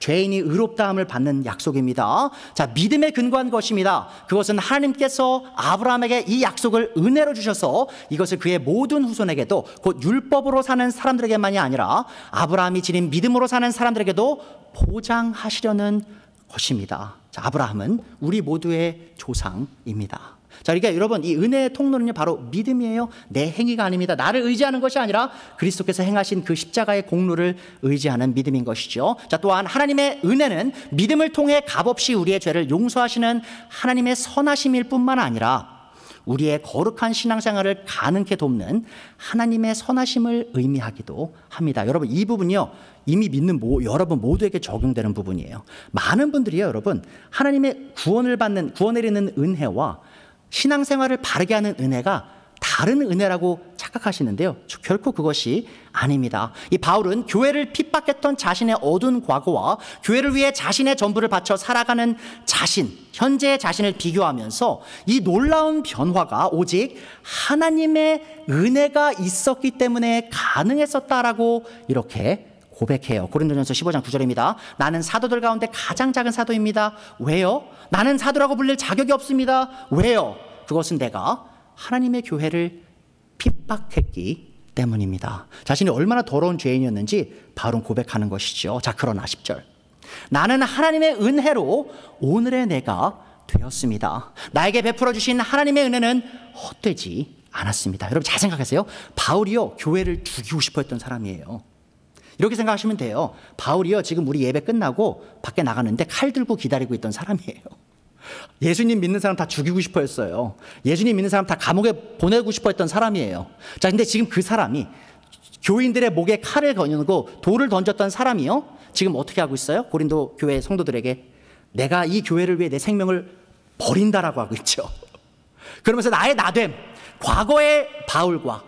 죄인이 의롭다함을 받는 약속입니다. 자, 믿음에 근거한 것입니다. 그것은 하나님께서 아브라함에게 이 약속을 은혜로 주셔서 이것을 그의 모든 후손에게도 곧 율법으로 사는 사람들에게만이 아니라 아브라함이 지닌 믿음으로 사는 사람들에게도 보장하시려는 것입니다. 자, 아브라함은 우리 모두의 조상입니다. 자, 그러니까 여러분, 이 은혜의 통로는요, 바로 믿음이에요. 내 행위가 아닙니다. 나를 의지하는 것이 아니라 그리스도께서 행하신 그 십자가의 공로를 의지하는 믿음인 것이죠. 자, 또한 하나님의 은혜는 믿음을 통해 값없이 우리의 죄를 용서하시는 하나님의 선하심일 뿐만 아니라 우리의 거룩한 신앙생활을 가능케 돕는 하나님의 선하심을 의미하기도 합니다. 여러분, 이 부분이요, 이미 믿는 여러분 모두에게 적용되는 부분이에요. 많은 분들이요, 여러분, 하나님의 구원을 이루는 은혜와 신앙생활을 바르게 하는 은혜가 다른 은혜라고 착각하시는데요, 결코 그것이 아닙니다. 이 바울은 교회를 핍박했던 자신의 어두운 과거와 교회를 위해 자신의 전부를 바쳐 살아가는 현재의 자신을 비교하면서 이 놀라운 변화가 오직 하나님의 은혜가 있었기 때문에 가능했었다라고 이렇게 고백해요. 고린도전서 15장 9절입니다. 나는 사도들 가운데 가장 작은 사도입니다. 왜요? 나는 사도라고 불릴 자격이 없습니다. 왜요? 그것은 내가 하나님의 교회를 핍박했기 때문입니다. 자신이 얼마나 더러운 죄인이었는지 바울은 고백하는 것이죠. 자, 그러나 10절. 나는 하나님의 은혜로 오늘의 내가 되었습니다. 나에게 베풀어 주신 하나님의 은혜는 헛되지 않았습니다. 여러분, 잘 생각하세요. 바울이요, 교회를 죽이고 싶어 했던 사람이에요. 이렇게 생각하시면 돼요. 바울이요, 지금 우리 예배 끝나고 밖에 나가는데 칼 들고 기다리고 있던 사람이에요. 예수님 믿는 사람 다 죽이고 싶어 했어요. 예수님 믿는 사람 다 감옥에 보내고 싶어 했던 사람이에요. 자, 근데 지금 그 사람이 교인들의 목에 칼을 거느고 돌을 던졌던 사람이요, 지금 어떻게 하고 있어요? 고린도 교회 성도들에게 내가 이 교회를 위해 내 생명을 버린다라고 하고 있죠. 그러면서 나의 나됨, 과거의 바울과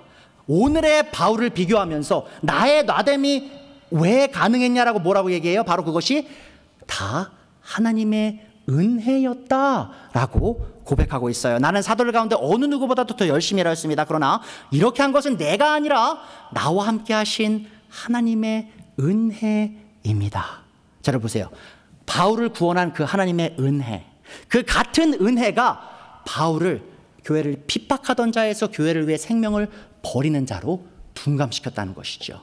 오늘의 바울을 비교하면서 나의 나됨이 왜 가능했냐라고 뭐라고 얘기해요? 바로 그것이 다 하나님의 은혜였다라고 고백하고 있어요. 나는 사도들 가운데 어느 누구보다도 더 열심히 일하였습니다. 그러나 이렇게 한 것은 내가 아니라 나와 함께 하신 하나님의 은혜입니다. 자, 여러분 보세요. 바울을 구원한 그 하나님의 은혜, 그 같은 은혜가 바울을 교회를 핍박하던 자에서 교회를 위해 생명을 버리는 자로 둔감시켰다는 것이죠.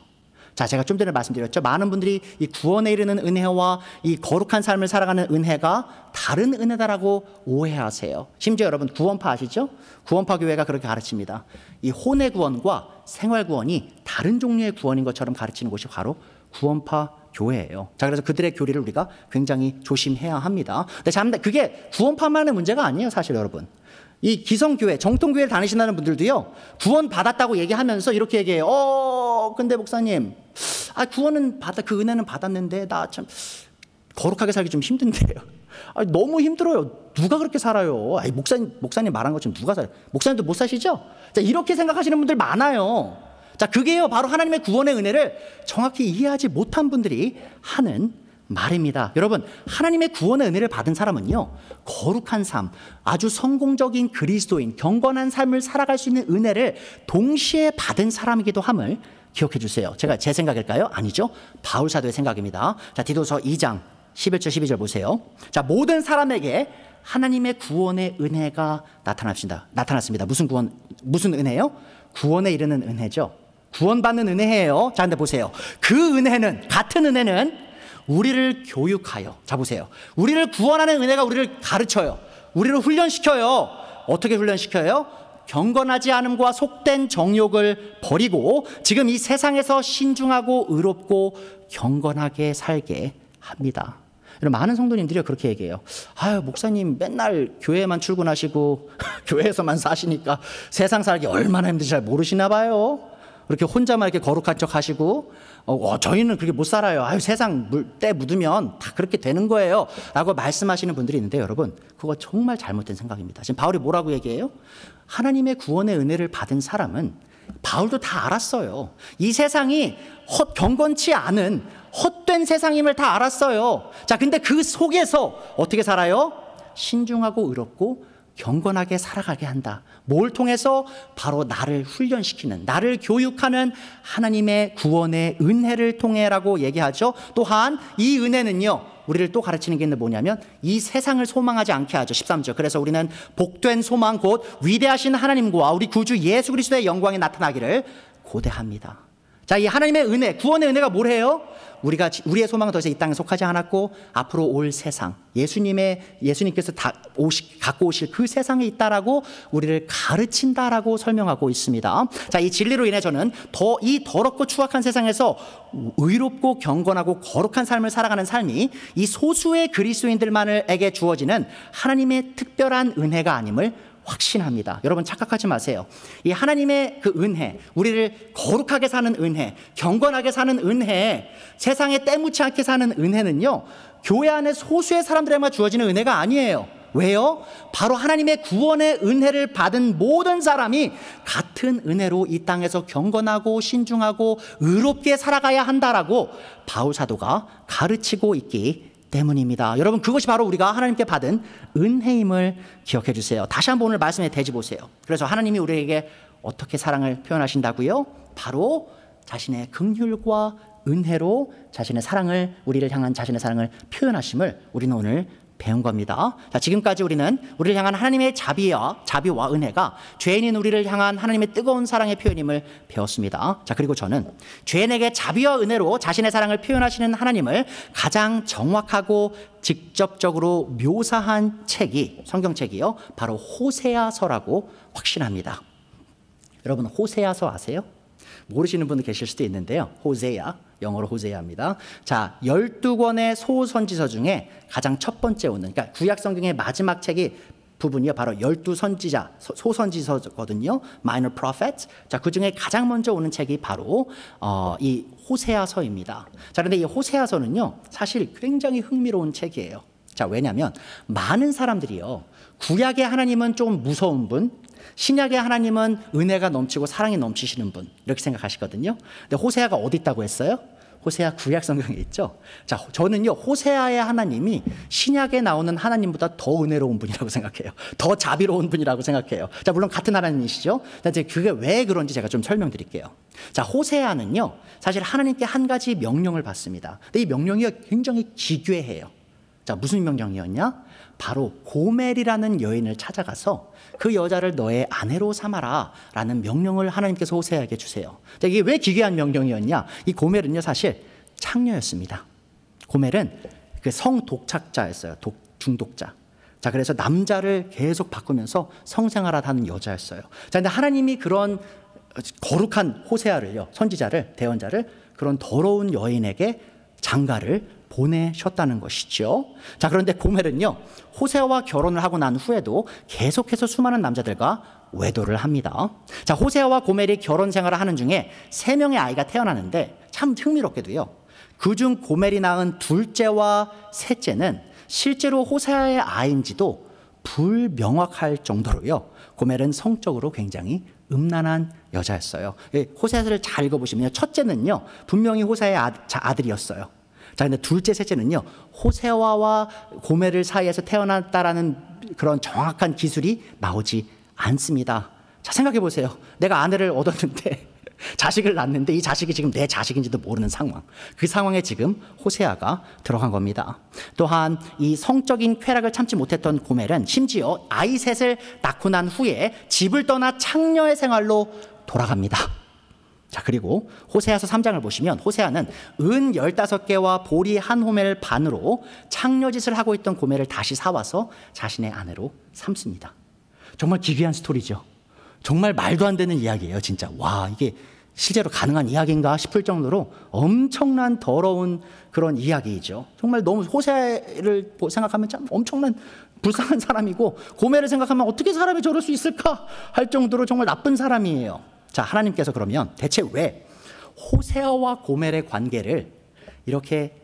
자, 제가 좀 전에 말씀드렸죠. 많은 분들이 이 구원에 이르는 은혜와 이 거룩한 삶을 살아가는 은혜가 다른 은혜다라고 오해하세요. 심지어 여러분 구원파 아시죠? 구원파 교회가 그렇게 가르칩니다. 이 혼의 구원과 생활 구원이 다른 종류의 구원인 것처럼 가르치는 곳이 바로 구원파 교회예요. 자, 그래서 그들의 교리를 우리가 굉장히 조심해야 합니다. 근데 그게 구원파만의 문제가 아니에요, 사실 여러분. 이 기성교회, 정통교회를 다니신다는 분들도요, 구원 받았다고 얘기하면서 이렇게 얘기해요. 근데 목사님, 구원은 그 은혜는 받았는데 나 참 거룩하게 살기 좀 힘든데요. 너무 힘들어요. 누가 그렇게 살아요? 목사님 말한 것처럼 누가 살아요? 목사님도 못 사시죠? 자, 이렇게 생각하시는 분들 많아요. 자, 그게요, 바로 하나님의 구원의 은혜를 정확히 이해하지 못한 분들이 하는 말입니다. 여러분, 하나님의 구원의 은혜를 받은 사람은요, 거룩한 삶, 아주 성공적인 그리스도인, 경건한 삶을 살아갈 수 있는 은혜를 동시에 받은 사람이기도 함을 기억해 주세요. 제 생각일까요? 아니죠. 바울 사도의 생각입니다. 자, 디도서 2장 11절 12절 보세요. 자, 모든 사람에게 하나님의 구원의 은혜가 나타났습니다. 무슨 은혜요? 구원에 이르는 은혜죠. 구원받는 은혜예요. 자, 근데 보세요. 그 은혜는, 같은 은혜는 우리를 교육하여, 자 보세요, 우리를 구원하는 은혜가 우리를 가르쳐요. 우리를 훈련시켜요. 어떻게 훈련시켜요? 경건하지 않음과 속된 정욕을 버리고 지금 이 세상에서 신중하고 의롭고 경건하게 살게 합니다. 많은 성도님들이 그렇게 얘기해요. 목사님 맨날 교회만 출근하시고 교회에서만 사시니까 세상 살기 얼마나 힘든지 잘 모르시나 봐요. 그렇게 혼자만 이렇게 거룩한 척 하시고, 저희는 그렇게 못 살아요. 세상 때 묻으면 다 그렇게 되는 거예요. 라고 말씀하시는 분들이 있는데 여러분, 그거 정말 잘못된 생각입니다. 지금 바울이 뭐라고 얘기해요? 하나님의 구원의 은혜를 받은 사람은, 바울도 다 알았어요. 이 세상이 경건치 않은 헛된 세상임을 다 알았어요. 자, 근데 그 속에서 어떻게 살아요? 신중하고 의롭고 경건하게 살아가게 한다. 뭘 통해서? 바로 나를 훈련시키는, 나를 교육하는 하나님의 구원의 은혜를 통해라고 얘기하죠. 또한 이 은혜는요, 우리를 또 가르치는 게 있는데 뭐냐면 이 세상을 소망하지 않게 하죠. 13절. 그래서 우리는 복된 소망 곧 위대하신 하나님과 우리 구주 예수 그리스도의 영광이 나타나기를 고대합니다. 자, 이 하나님의 은혜, 구원의 은혜가 뭘 해요? 우리의 소망은 더 이상 이 땅에 속하지 않았고 앞으로 올 세상, 예수님께서 갖고 오실 그 세상에 있다라고 우리를 가르친다라고 설명하고 있습니다. 자, 이 진리로 인해 저는 이 더럽고 추악한 세상에서 의롭고 경건하고 거룩한 삶을 살아가는 삶이 이 소수의 그리스도인들만에게 주어지는 하나님의 특별한 은혜가 아님을 확신합니다. 여러분 착각하지 마세요. 이 하나님의 그 은혜, 우리를 거룩하게 사는 은혜, 경건하게 사는 은혜, 세상에 때묻지 않게 사는 은혜는요, 교회 안에 소수의 사람들에게만 주어지는 은혜가 아니에요. 왜요? 바로 하나님의 구원의 은혜를 받은 모든 사람이 같은 은혜로 이 땅에서 경건하고 신중하고 의롭게 살아가야 한다라고 바울 사도가 가르치고 있기 때문입니다. 여러분, 그것이 바로 우리가 하나님께 받은 은혜임을 기억해 주세요. 다시 한번 오늘 말씀에 대지 보세요. 그래서 하나님이 우리에게 어떻게 사랑을 표현하신다고요? 바로 자신의 긍휼과 은혜로 자신의 사랑을, 우리를 향한 자신의 사랑을 표현하심을 우리는 오늘 배운 겁니다. 자, 지금까지 우리는 우리를 향한 하나님의 자비와 은혜가 죄인인 우리를 향한 하나님의 뜨거운 사랑의 표현임을 배웠습니다. 자, 그리고 저는 죄인에게 자비와 은혜로 자신의 사랑을 표현하시는 하나님을 가장 정확하고 직접적으로 묘사한 책이, 성경책이요, 바로 호세아서라고 확신합니다. 여러분, 호세아서 아세요? 모르시는 분들 계실 수도 있는데요. 호세아, 영어로 호세아입니다. 자, 12권의 소선지서 중에 가장 첫 번째 오는, 그러니까 구약 성경의 마지막 책이 부분이요, 바로 12선지자, 소선지서거든요. Minor Prophets. 자, 그 중에 가장 먼저 오는 책이 바로 이 호세아서입니다. 자, 그런데 이 호세아서는요, 사실 굉장히 흥미로운 책이에요. 자, 왜냐하면 많은 사람들이요, 구약의 하나님은 좀 무서운 분, 신약의 하나님은 은혜가 넘치고 사랑이 넘치시는 분 이렇게 생각하시거든요. 근데 호세아가 어디 있다고 했어요? 호세아 구약 성경에 있죠. 자, 저는요 호세아의 하나님이 신약에 나오는 하나님보다 더 은혜로운 분이라고 생각해요. 더 자비로운 분이라고 생각해요. 자, 물론 같은 하나님이시죠. 근데 그게 왜 그런지 제가 좀 설명드릴게요. 자, 호세아는요 사실 하나님께 한 가지 명령을 받습니다. 근데 이 명령이 굉장히 기괴해요. 자, 무슨 명령이었냐? 바로 고멜이라는 여인을 찾아가서 그 여자를 너의 아내로 삼아라 라는 명령을 하나님께서 호세아에게 주세요. 자, 이게 왜 기괴한 명령이었냐? 이 고멜은요 사실 창녀였습니다. 고멜은 그 성독착자였어요. 중독자. 자, 그래서 남자를 계속 바꾸면서 성생활하는 여자였어요. 자, 근데 하나님이 그런 거룩한 호세아를요, 선지자를, 대언자를 그런 더러운 여인에게 장가를 보내셨다는 것이죠. 자, 그런데 고멜은요 호세아와 결혼을 하고 난 후에도 계속해서 수많은 남자들과 외도를 합니다. 자, 호세아와 고멜이 결혼 생활을 하는 중에 3명의 아이가 태어나는데 참 흥미롭게도요, 그중 고멜이 낳은 둘째와 셋째는 실제로 호세아의 아이인지도 불명확할 정도로요, 고멜은 성적으로 굉장히 음란한 여자였어요. 호세아를 잘 읽어보시면 첫째는요 분명히 호세아의 아들이었어요. 자, 근데 둘째, 셋째는요 호세아와 고멜을 사이에서 태어났다라는 그런 정확한 기술이 나오지 않습니다. 자, 생각해 보세요. 내가 아내를 얻었는데 자식을 낳는데 이 자식이 지금 내 자식인지도 모르는 상황. 그 상황에 지금 호세아가 들어간 겁니다. 또한 이 성적인 쾌락을 참지 못했던 고멜은 심지어 아이 셋을 낳고 난 후에 집을 떠나 창녀의 생활로 돌아갑니다. 자, 그리고 호세아서 3장을 보시면 호세아는 은 15개와 보리 한 호멜 반으로 창녀짓을 하고 있던 고멜을 다시 사와서 자신의 아내로 삼습니다. 정말 기괴한 스토리죠. 정말 말도 안 되는 이야기예요, 진짜. 와, 이게 실제로 가능한 이야기인가 싶을 정도로 엄청난 더러운 그런 이야기이죠. 정말 너무 호세아를 생각하면 참 엄청난 불쌍한 사람이고, 고멜을 생각하면 어떻게 사람이 저럴 수 있을까 할 정도로 정말 나쁜 사람이에요. 자, 하나님께서 그러면 대체 왜 호세아와 고멜의 관계를 이렇게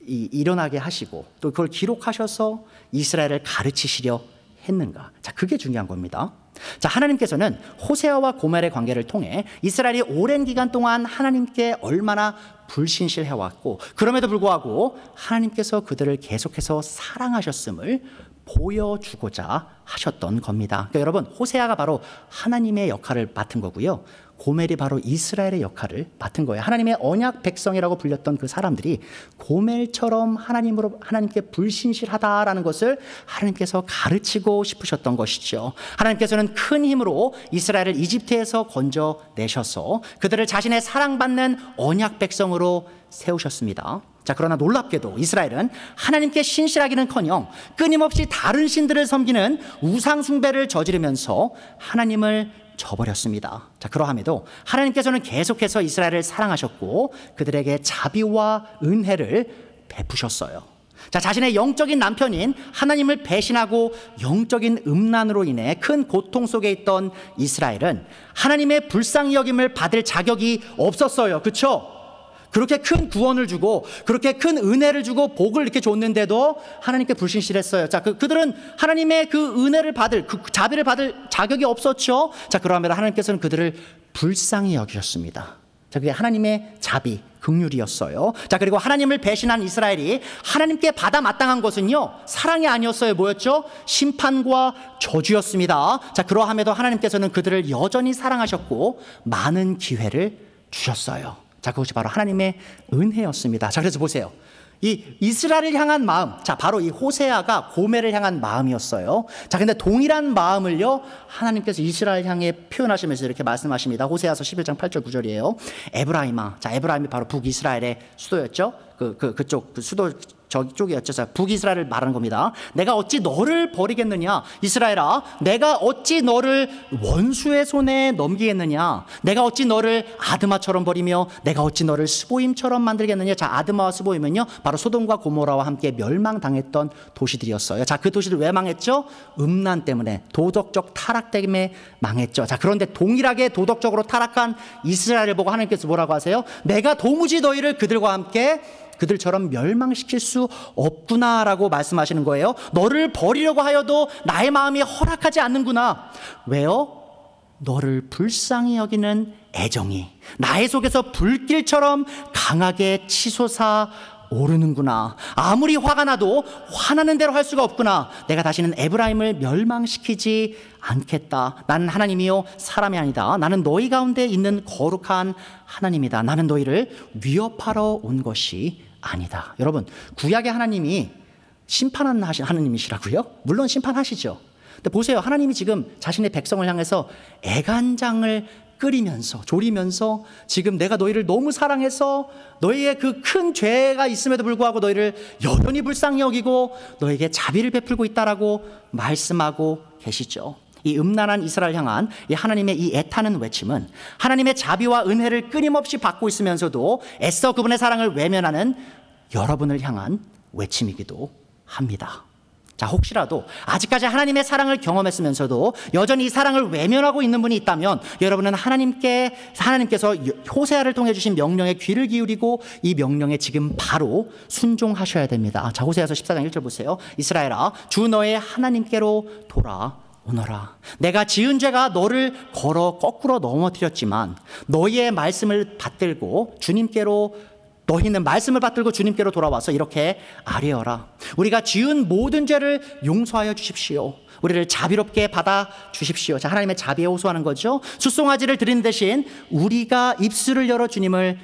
일어나게 하시고 또 그걸 기록하셔서 이스라엘을 가르치시려 했는가? 자, 그게 중요한 겁니다. 자, 하나님께서는 호세아와 고멜의 관계를 통해 이스라엘이 오랜 기간 동안 하나님께 얼마나 불신실해왔고, 그럼에도 불구하고 하나님께서 그들을 계속해서 사랑하셨음을 보여주고자 하셨던 겁니다. 그러니까 여러분, 호세아가 바로 하나님의 역할을 맡은 거고요, 고멜이 바로 이스라엘의 역할을 맡은 거예요. 하나님의 언약 백성이라고 불렸던 그 사람들이 고멜처럼 하나님께 불신실하다라는 것을 하나님께서 가르치고 싶으셨던 것이죠. 하나님께서는 큰 힘으로 이스라엘을 이집트에서 건져내셔서 그들을 자신의 사랑받는 언약 백성으로 세우셨습니다. 자, 그러나 놀랍게도 이스라엘은 하나님께 신실하기는커녕 끊임없이 다른 신들을 섬기는 우상 숭배를 저지르면서 하나님을 저버렸습니다. 자, 그러함에도 하나님께서는 계속해서 이스라엘을 사랑하셨고 그들에게 자비와 은혜를 베푸셨어요. 자, 자신의 영적인 남편인 하나님을 배신하고 영적인 음란으로 인해 큰 고통 속에 있던 이스라엘은 하나님의 불쌍히 여김을 받을 자격이 없었어요. 그렇죠? 그렇게 큰 구원을 주고 그렇게 큰 은혜를 주고 복을 이렇게 줬는데도 하나님께 불신실했어요. 자, 그들은 하나님의 그 은혜를 받을, 그 자비를 받을 자격이 없었죠. 자, 그러면 하나님께서는 그들을 불쌍히 여기셨습니다. 자, 그게 하나님의 자비, 긍휼이었어요. 자, 그리고 하나님을 배신한 이스라엘이 하나님께 받아 마땅한 것은요, 사랑이 아니었어요. 뭐였죠? 심판과 저주였습니다. 자, 그러함에도 하나님께서는 그들을 여전히 사랑하셨고 많은 기회를 주셨어요. 자, 그것이 바로 하나님의 은혜였습니다. 자, 그래서 보세요. 이 이스라엘을 향한 마음, 자, 바로 이 호세아가 고멜을 향한 마음이었어요. 자, 근데 동일한 마음을요, 하나님께서 이스라엘 향해 표현하시면서 이렇게 말씀하십니다. 호세아서 11장 8절 9절이에요. 에브라임아. 자, 에브라임이 바로 북이스라엘의 수도였죠. 그쪽 수도 저쪽이었죠. 자, 북이스라엘을 말하는 겁니다. 내가 어찌 너를 버리겠느냐? 이스라엘아, 내가 어찌 너를 원수의 손에 넘기겠느냐? 내가 어찌 너를 아드마처럼 버리며 내가 어찌 너를 스보임처럼 만들겠느냐? 자, 아드마와 스보임은요, 바로 소돔과 고모라와 함께 멸망당했던 도시들이었어요. 자, 그 도시들 왜 망했죠? 음란 때문에, 도덕적 타락 때문에 망했죠. 자, 그런데 동일하게 도덕적으로 타락한 이스라엘을 보고 하나님께서 뭐라고 하세요? 내가 도무지 너희를 그들과 함께 그들처럼 멸망시킬 수 없구나라고 말씀하시는 거예요. 너를 버리려고 하여도 나의 마음이 허락하지 않는구나. 왜요? 너를 불쌍히 여기는 애정이 나의 속에서 불길처럼 강하게 치솟아 오르는구나. 아무리 화가 나도 화나는 대로 할 수가 없구나. 내가 다시는 에브라임을 멸망시키지 않겠다. 나는 하나님이요 사람이 아니다. 나는 너희 가운데 있는 거룩한 하나님이다. 나는 너희를 위협하러 온 것이 아니다. 여러분, 구약의 하나님이 심판하는 하나님이시라고요? 물론 심판하시죠. 근데 보세요. 하나님이 지금 자신의 백성을 향해서 애간장을 끓이면서 졸이면서 지금 내가 너희를 너무 사랑해서 너희의 그 큰 죄가 있음에도 불구하고 너희를 여전히 불쌍히 여기고 너에게 자비를 베풀고 있다라고 말씀하고 계시죠. 이 음란한 이스라엘 향한 이 하나님의 이 애타는 외침은 하나님의 자비와 은혜를 끊임없이 받고 있으면서도 애써 그분의 사랑을 외면하는 여러분을 향한 외침이기도 합니다. 자, 혹시라도 아직까지 하나님의 사랑을 경험했으면서도 여전히 이 사랑을 외면하고 있는 분이 있다면 여러분은 하나님께서 호세아를 통해 주신 명령에 귀를 기울이고 이 명령에 지금 바로 순종하셔야 됩니다. 자, 호세아서 14장 1절 보세요. 이스라엘아, 주 너의 하나님께로 돌아오너라. 내가 지은 죄가 너를 걸어 거꾸로 넘어뜨렸지만 너희의 말씀을 받들고 너희는 말씀을 받들고 주님께로 돌아와서 이렇게 아뢰어라. 우리가 지은 모든 죄를 용서하여 주십시오. 우리를 자비롭게 받아 주십시오. 자, 하나님의 자비에 호소하는 거죠. 숫송아지를 드리는 대신 우리가 입술을 열어 주님을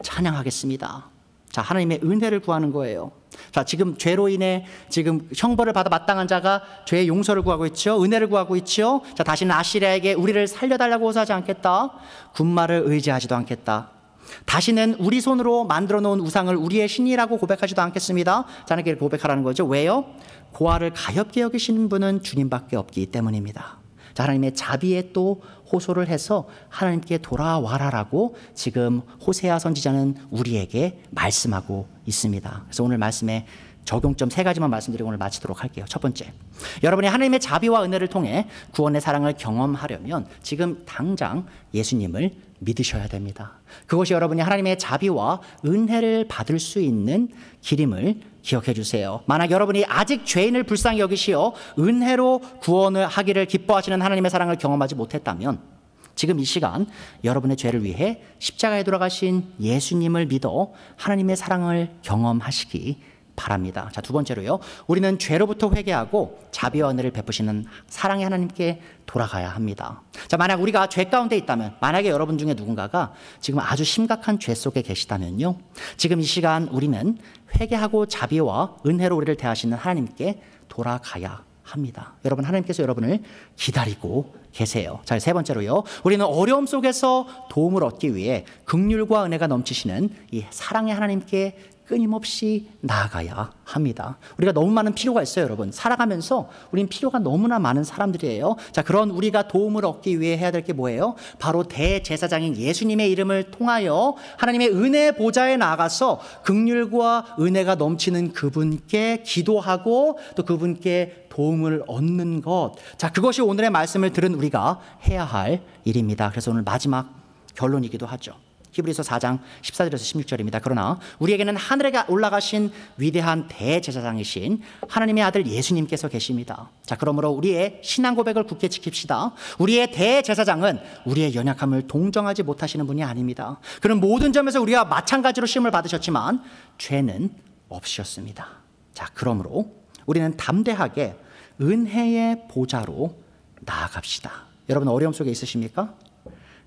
찬양하겠습니다. 자, 하나님의 은혜를 구하는 거예요. 자, 지금 죄로 인해 지금 형벌을 받아 마땅한 자가 죄의 용서를 구하고 있죠. 은혜를 구하고 있죠. 자, 다시는 아시리아에게 우리를 살려달라고 호소하지 않겠다. 군말을 의지하지도 않겠다. 다시는 우리 손으로 만들어 놓은 우상을 우리의 신이라고 고백하지도 않겠습니다. 자, 이렇게 고백하라는 거죠. 왜요? 고아를 가엾게 여기시는 분은 주님밖에 없기 때문입니다. 자, 하나님의 자비에 또 호소를 해서 하나님께 돌아와라라고 지금 호세아 선지자는 우리에게 말씀하고 있습니다. 그래서 오늘 말씀에 적용점 3가지만 말씀드리고 오늘 마치도록 할게요. 첫 번째, 여러분이 하나님의 자비와 은혜를 통해 구원의 사랑을 경험하려면 지금 당장 예수님을 믿으셔야 됩니다. 그것이 여러분이 하나님의 자비와 은혜를 받을 수 있는 길임을 기억해 주세요. 만약 여러분이 아직 죄인을 불쌍히 여기시어 은혜로 구원을 하기를 기뻐하시는 하나님의 사랑을 경험하지 못했다면 지금 이 시간 여러분의 죄를 위해 십자가에 돌아가신 예수님을 믿어 하나님의 사랑을 경험하시기 바랍니다. 자, 두 번째로요. 우리는 죄로부터 회개하고 자비와 은혜를 베푸시는 사랑의 하나님께 돌아가야 합니다. 자, 만약 우리가 죄 가운데 있다면, 만약에 여러분 중에 누군가가 지금 아주 심각한 죄 속에 계시다면요. 지금 이 시간 우리는 회개하고 자비와 은혜로 우리를 대하시는 하나님께 돌아가야 합니다. 여러분, 하나님께서 여러분을 기다리고 계세요. 자, 세 번째로요. 우리는 어려움 속에서 도움을 얻기 위해 긍휼과 은혜가 넘치시는 이 사랑의 하나님께 끊임없이 나아가야 합니다. 우리가 너무 많은 필요가 있어요, 여러분. 살아가면서 우린 필요가 너무나 많은 사람들이에요. 자, 그런 우리가 도움을 얻기 위해 해야 될 게 뭐예요? 바로 대제사장인 예수님의 이름을 통하여 하나님의 은혜 보좌에 나아가서 긍휼과 은혜가 넘치는 그분께 기도하고 또 그분께 도움을 얻는 것. 자, 그것이 오늘의 말씀을 들은 우리가 해야 할 일입니다. 그래서 오늘 마지막 결론이기도 하죠. 히브리서 4장 14절에서 16절입니다. 그러나 우리에게는 하늘에 올라가신 위대한 대제사장이신 하나님의 아들 예수님께서 계십니다. 자, 그러므로 우리의 신앙 고백을 굳게 지킵시다. 우리의 대제사장은 우리의 연약함을 동정하지 못하시는 분이 아닙니다. 그는 모든 점에서 우리와 마찬가지로 시험을 받으셨지만 죄는 없으셨습니다. 자, 그러므로 우리는 담대하게 은혜의 보좌로 나아갑시다. 여러분, 어려움 속에 있으십니까?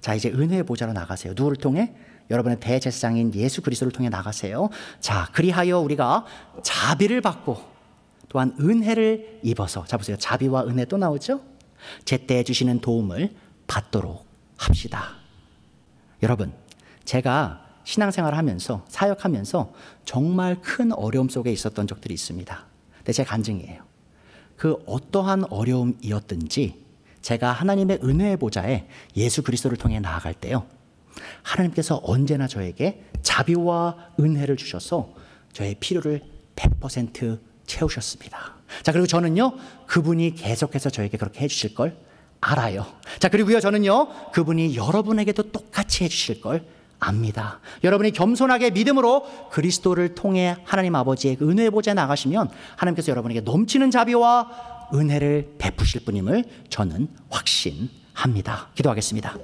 자, 이제 은혜의 보좌로 나가세요. 누구를 통해? 여러분의 대제사장인 예수 그리스도를 통해 나가세요. 자, 그리하여 우리가 자비를 받고 또한 은혜를 입어서, 자 보세요. 자비와 은혜 또 나오죠? 제때 주시는 도움을 받도록 합시다. 여러분, 제가 신앙생활을 하면서 사역하면서 정말 큰 어려움 속에 있었던 적들이 있습니다. 근데 제 간증이에요. 그 어떠한 어려움이었든지 제가 하나님의 은혜의 보좌에 예수 그리스도를 통해 나아갈 때요, 하나님께서 언제나 저에게 자비와 은혜를 주셔서 저의 필요를 100% 채우셨습니다. 자, 그리고 저는요, 그분이 계속해서 저에게 그렇게 해주실 걸 알아요. 자, 그리고요, 저는요, 그분이 여러분에게도 똑같이 해주실 걸 압니다. 여러분이 겸손하게 믿음으로 그리스도를 통해 하나님 아버지의 은혜의 보좌에 나가시면 하나님께서 여러분에게 넘치는 자비와 은혜를 베푸실 분임을 저는 확신합니다. 합니다. 기도하겠습니다.